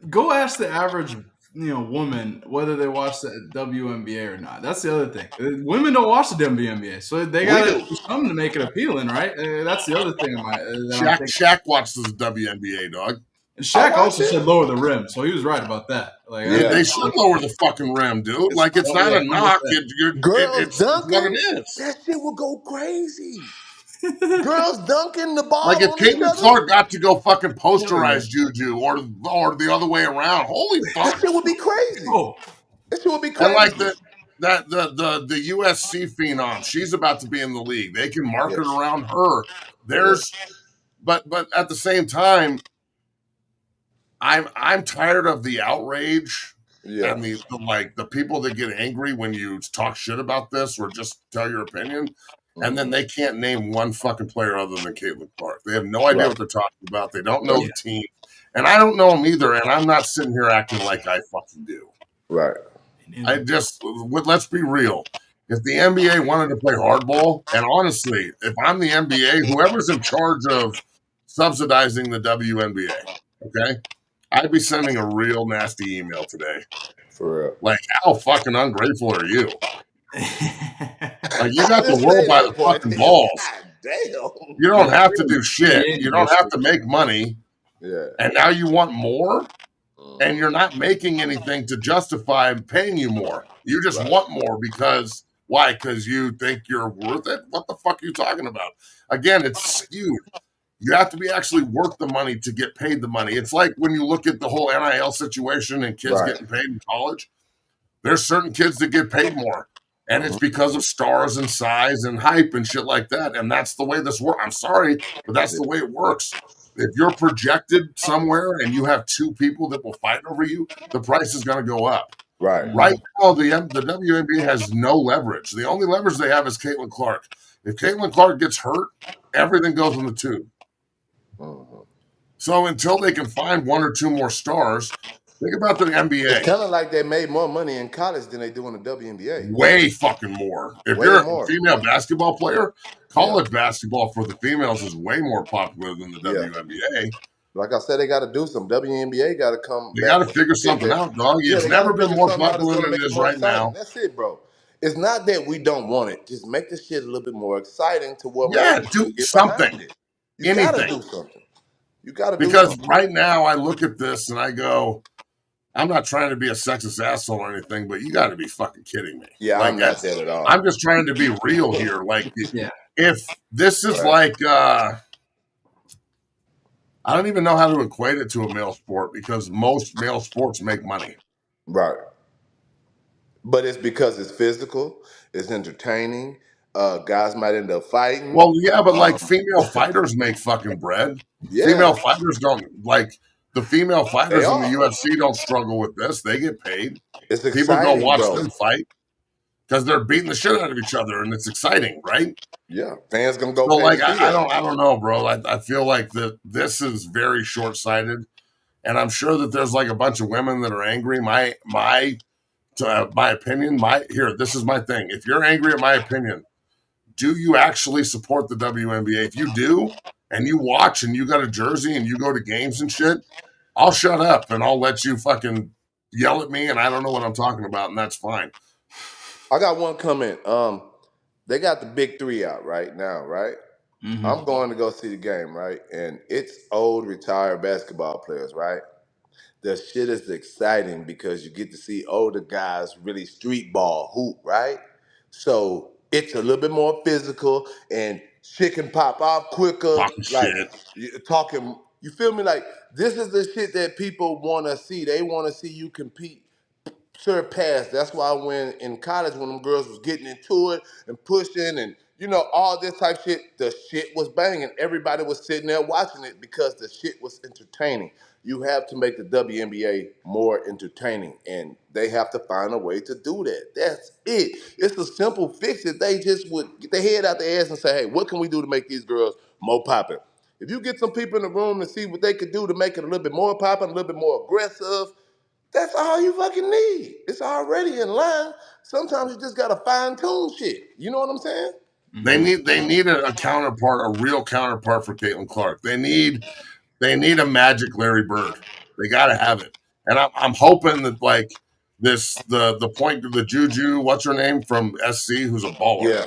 Go ask the average woman whether they watch the WNBA or not. That's the other thing. Women don't watch the WNBA, so they got to do something to make it appealing, right? That's the other thing Shaq watches the WNBA, dog. And Shaq also said lower the rim, so he was right about that. Like, they should lower the fucking rim, dude. Like it's not a knock. It's what it is. That shit will go crazy. Girls dunking the ball like if on each Caitlin other. Clark got to go fucking posterize Juju or the other way around, holy fuck, that shit would be crazy. That shit would be crazy. And like the USC phenom, she's about to be in the league. They can market around her. But at the same time, I'm tired of the outrage and the people that get angry when you talk shit about this or just tell your opinion. And then they can't name one fucking player other than Caitlin Clark. They have no idea what they're talking about. They don't know the team. And I don't know them either. And I'm not sitting here acting like I fucking do. Right. Let's be real. If the NBA wanted to play hardball, and honestly, if I'm the NBA, whoever's in charge of subsidizing the WNBA, okay, I'd be sending a real nasty email today. For real. Like, how fucking ungrateful are you? Like, you got the world by the fucking balls. Damn. You don't have to do shit. You don't have to make money. Yeah. And now you want more? And you're not making anything to justify paying you more. You just want more because, why? Because you think you're worth it? What the fuck are you talking about? Again, it's skewed. You have to be actually worth the money to get paid the money. It's like when you look at the whole NIL situation and kids getting paid in college, there's certain kids that get paid more. And it's because of stars and size and hype and shit like that. And that's the way this works. I'm sorry, but that's the way it works. If you're projected somewhere and you have two people that will fight over you, the price is going to go up. Right. Right now, the WNBA has no leverage. The only leverage they have is Caitlin Clark. If Caitlin Clark gets hurt, everything goes in the tube. So until they can find one or two more stars, think about the NBA. It's kind of like they made more money in college than they do in the WNBA. Way fucking more. If you're a female basketball player, college basketball for the females is way more popular than the WNBA. Like I said, they got to do some. WNBA got to come. They got to figure something out, dog. It's never been more popular than it is right now. That's it, bro. It's not that we don't want it. Just make the shit a little bit more exciting to what do something. You gotta do something. You gotta do because something. Right now I look at this and I go, I'm not trying to be a sexist asshole or anything, but you got to be fucking kidding me. Yeah, like, I'm not that at all. I'm just trying to be real here. Like, if this is like, I don't even know how to equate it to a male sport because most male sports make money. Right. But it's because it's physical, it's entertaining. Guys might end up fighting. Well, yeah, but like female fighters make fucking bread. Yeah. Female fighters don't like. The female They fighters in the are. UFC don't struggle with this. They get paid. It's People go exciting, watch bro. them fight because they're beating the shit out of each other, and it's exciting, right? Yeah, fans gonna go So, pay to like, see I that. don't know, bro. I feel like this is very short sighted, and I'm sure that there's like a bunch of women that are angry. My opinion, this is my thing. If you're angry at my opinion, do you actually support the WNBA? If you do, and you watch and you got a jersey and you go to games and shit, I'll shut up and I'll let you fucking yell at me and I don't know what I'm talking about, and that's fine. I got one comment. They got the big three out right now, right? Mm-hmm. I'm going to go see the game, right? And it's old retired basketball players, right? The shit is exciting because you get to see older guys really street ball hoop, right? So it's a little bit more physical and shit can pop off quicker. Talking Like shit. talking, you feel me? Like this is the shit that people want to see. They want to see you compete surpassed. That's why when in college, when them girls was getting into it and pushing and all this type shit, the shit was banging. Everybody was sitting there watching it because the shit was entertaining. You have to make the WNBA more entertaining, and they have to find a way to do that. That's it. It's a simple fix if they just would get their head out their ass and say, hey, what can we do to make these girls more popping? If you get some people in the room to see what they could do to make it a little bit more popping, a little bit more aggressive, that's all you fucking need. It's already in line. Sometimes you just gotta fine tune shit. You know what I'm saying? They need a counterpart, a real counterpart for Caitlin Clark. They need a magic Larry Bird. They got to have it, and I'm hoping that like the Juju, what's her name from SC, who's a baller. Yeah.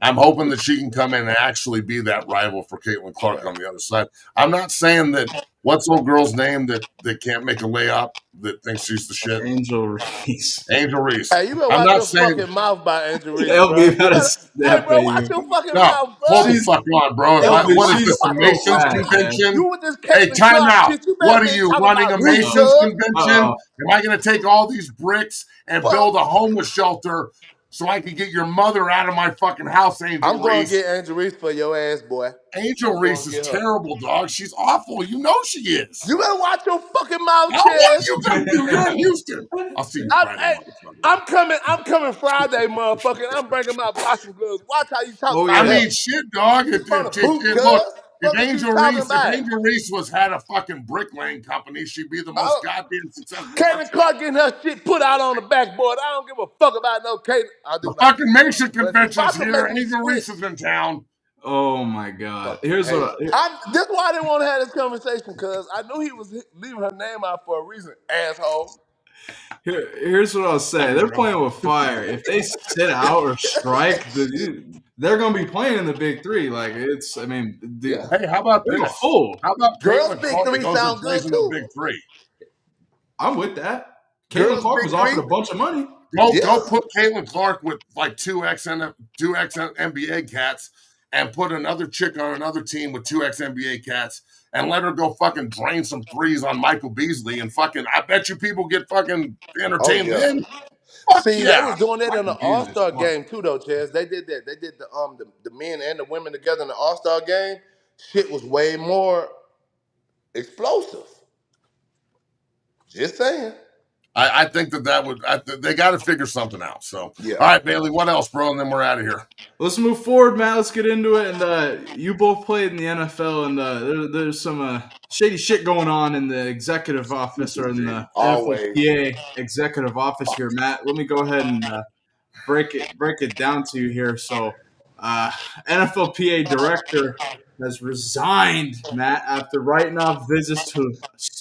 I'm hoping that she can come in and actually be that rival for Caitlin Clark on the other side. I'm not saying that what's old girl's name that can't make a layup that thinks she's the shit. Angel Reese. Angel Reese. Hey, you better I'm watch not your saying fucking mouth by Andrew Reese, bro. LB You had a better, hey, snap bro, at watch you. your fucking no. mouth, bro. Hold the She's- fuck on, bro. LB, What is she's this? A so Masons fast, convention? You with this Hey, Caitlin time Clark out. shit, you better What are be you talking running about a Reese, Masons cuz. convention? Am I going to take all these bricks and Fuck. build a homeless shelter so I can get your mother out of my fucking house, Angel I'm gonna Reese? get Andrew Reese for your ass, boy. Angel I'm Reese gonna is get her. terrible, dog. She's awful. You know she is. You better watch your fucking mouth, Oh, what Chaz. you gonna do? You're in Houston. I'll see you Friday, Hey, motherfucker. I'm coming Friday, motherfucker. And I'm bringing my boxing gloves. Watch how you talk Oh, about I yeah. her. mean, shit, dog. You from the hoop, cuz? Look, Fuck what you talking If about? Angel Reese had a fucking bricklaying company, she'd be the most goddamn successful. Caitlin Clark getting her shit put out on the backboard. I don't give a fuck about no Caitlin. I do The like fucking Mason but you convention's about to here. make me Angel switch. Reese is in town. Oh my God. Fucking Here's what. This is why I didn't want to have this conversation, cuz I knew he was leaving her name out for a reason, asshole. Here's what I'll say. They're playing with fire. If they sit out or strike, they're going to be playing in the big three. Like, it's, I mean, Yeah. Hey, how about they're this? full. How about Girls Caitlin Big Clark Three goes and sound plays good in the too. Big Three? I'm with that. Caitlin Girls Clark Big was offered Three. a bunch of money. Yeah. Go put Caitlin Clark with like two X NBA cats and put another chick on another team with two X NBA cats and let her go fucking drain some threes on Michael Beasley and fucking I bet you people get fucking Oh entertained yeah. then. Fuck See, they yeah. was doing that in the Michael All Beasley's Star fun. game too, though, Chaz. They did that. They did the men and the women together in the All Star game. Shit was way more explosive. Just saying. I think that would they got to figure something out. So Yeah. all right, Bailey, what else, bro? And then we're out of here. Let's move forward, Matt. Let's get into it. And you both played in the NFL, and there's some shady shit going on in the executive office or in the Always. NFLPA executive office here, Matt. Let me go ahead and break it down to you here. So, NFLPA director has resigned, Matt, after writing off visits to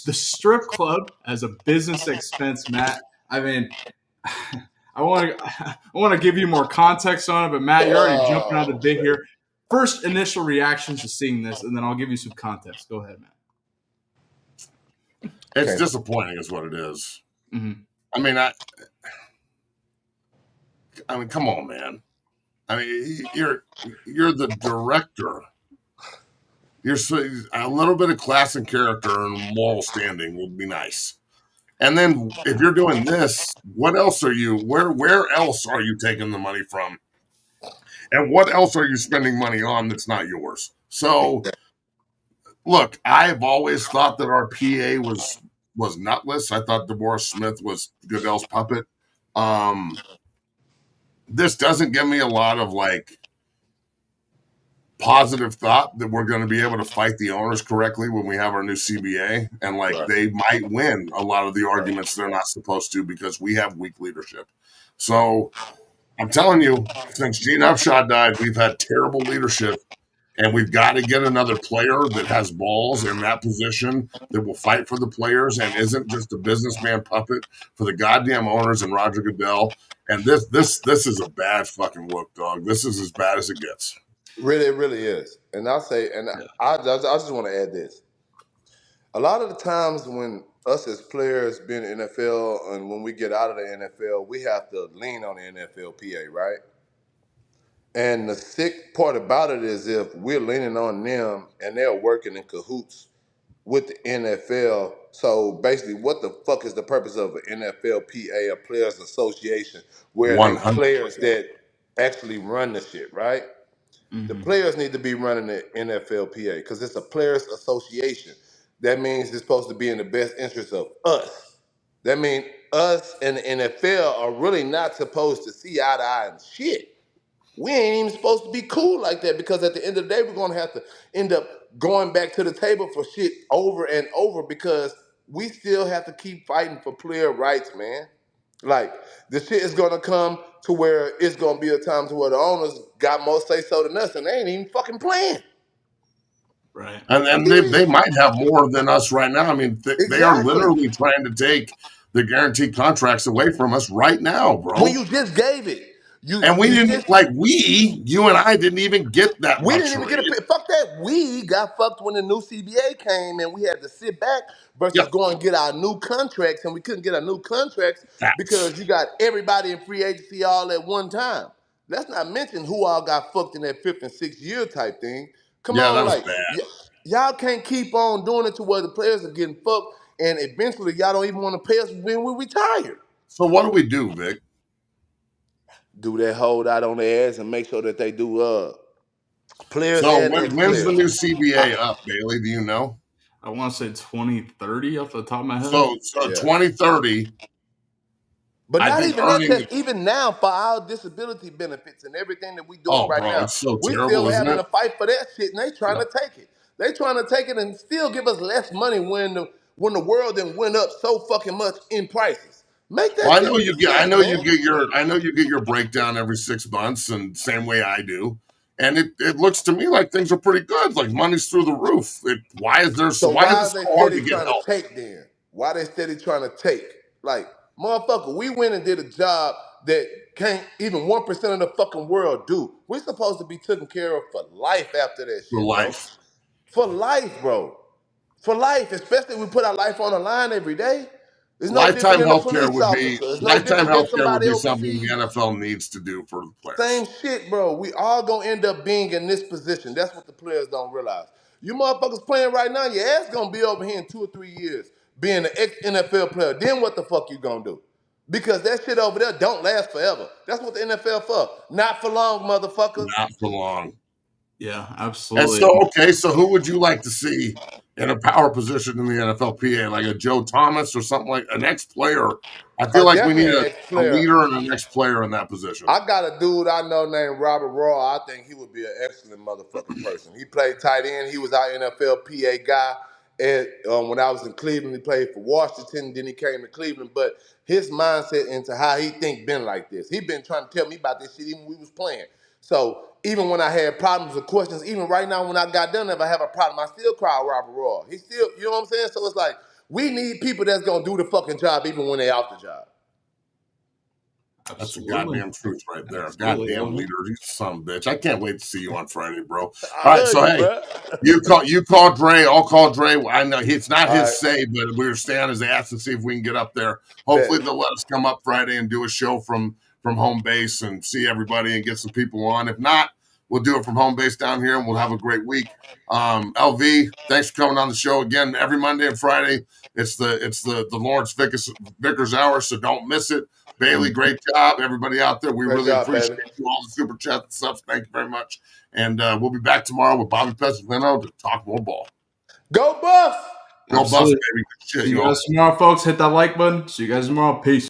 the strip club as a business expense, Matt. I mean, I want to give you more context on it, but Matt, you're already jumping out of the bit here. First initial reactions to seeing this, and then I'll give you some context. Go ahead, Matt. It's Okay. disappointing, is what it is. Mm-hmm. I mean, come on, man. I mean, you're the director. You're a little bit of class and character and moral standing would be nice. And then if you're doing this, what else are you? Where else are you taking the money from? And what else are you spending money on that's not yours? So Look, I've always thought that our PA was nutless. I thought DeMaurice Smith was Goodell's puppet. This doesn't give me a lot of like positive thought that we're going to be able to fight the owners correctly when we have our new CBA, and like Right. they might win a lot of the arguments they're not supposed to because we have weak leadership. So I'm telling you, since Gene Upshaw died, we've had terrible leadership, and we've got to get another player that has balls in that position that will fight for the players and isn't just a businessman puppet for the goddamn owners and Roger Goodell. And this is a bad fucking look, dog. This is as bad as it gets. Really, it really is. And I'll say, and I just want to add this. A lot of the times when us as players being in the NFL and when we get out of the NFL, we have to lean on the NFLPA, right? And the sick part about it is if we're leaning on them and they're working in cahoots with the NFL. So basically, what the fuck is the purpose of an NFLPA, a Players Association, where they 100. players that actually run the shit, right? The Mm-hmm. players need to be running the NFLPA because it's a players association. That means it's supposed to be in the best interest of us. That means us and the NFL are really not supposed to see eye to eye and shit. We ain't even supposed to be cool like that because at the end of the day, we're gonna have to end up going back to the table for shit over and over because we still have to keep fighting for player rights, man. Like the shit is gonna come to where it's gonna be a time to where the owners got more say so than us, and they ain't even fucking playing. Right. And they might have more than us right now. I mean, they are Exactly. literally trying to take the guaranteed contracts away from us right now, When bro. you just gave it, you And we you didn't just like you and I didn't even get that we didn't even luxury. get a pick. Fuck that. We got fucked when the new CBA came and we had to sit back versus Yep, go and get our new contracts, and we couldn't get our new contracts facts. because you got everybody in free agency all at one time. Let's not mention who all got fucked in that fifth and sixth year type thing. Come Yeah, that on, was like bad. y'all can't keep on doing it to where the players are getting fucked, and eventually y'all don't even want to pay us when we retire. So what do we do, Vic? Do that hold out on their ass and make sure that they do players So and when's the ex-players. new CBA up, Bailey? Do you know? I want to say 2030 off the top of my head. So Yeah. 2030, But I not think even that, earning. because even now, for our disability benefits and everything that we doing Oh, right bro, now, it's so we terrible, still isn't having it? to fight for that shit, and they trying Yeah. to take it. They trying to take it and still give us less money when the world then went up so fucking much in prices. Make that Well, shit make sense, man. I know you get your breakdown every 6 months, and same way I do. And it looks to me like things are pretty good. Like money's through the roof. So Why is why it is they so hard steady to get trying to help? take then? Why they steady trying to take? Like, motherfucker, we went and did a job that can't even 1% of the fucking world do. We're supposed to be taken care of for life after that For shit, bro. life. For life, bro. For life, especially if we put our life on the line every day. It's no different than a police officer. It's no Lifetime different than healthcare would somebody be something the overseas. NFL needs to do for the players. Same shit, bro. We all gonna end up being in this position. That's what the players don't realize. You motherfuckers playing right now, your ass gonna be over here in 2 or 3 years being an ex-NFL player. Then what the fuck you gonna do? Because that shit over there don't last forever. That's what the NFL for. Not for long, motherfucker. Not for long. Yeah, And absolutely. so, okay, so who would you like to see in a power position in the NFLPA, like a Joe Thomas or something like an ex-player? I feel like we Definitely need an a ex-player. leader and an ex-player in that position. I got a dude I know named Robert Raw. I think he would be an excellent motherfucking person. He played tight end. He was our NFLPA guy. And when I was in Cleveland, he played for Washington. Then he came to Cleveland. But his mindset into how he think been like this. He been trying to tell me about this shit even when we was playing. So even when I had problems or questions, even right now when I got done, if I have a problem, I still cry Robert Raw. He still, you know what I'm saying? So it's like we need people that's gonna do the fucking job even when they out the job. That's a Absolutely. goddamn truth right there. Absolutely, Goddamn LV. leader, you son of a bitch. I can't wait to see you on Friday, bro. All I right, love so you, hey, bro. you call Dre. I'll call Dre. I know it's not All his right, say, but we were staying his ass to see if we can get up there. bet. Hopefully, they'll let us come up Friday and do a show from home base and see everybody and get some people on. If not, we'll do it from home base down here, and we'll have a great week. LV, thanks for coming on the show again every Monday and Friday. It's the Lawrence Vickers hour, so don't miss it. Bailey, great job. Everybody out there, we Great really job, appreciate baby. you, all the super chats and stuff. Thank you very much. And we'll be back tomorrow with Bobby Pesavino to talk more ball. Go Buffs! Go Buffs, Absolutely. baby. Good shit, See you y'all. guys tomorrow, folks. Hit that like button. See you guys tomorrow. Peace.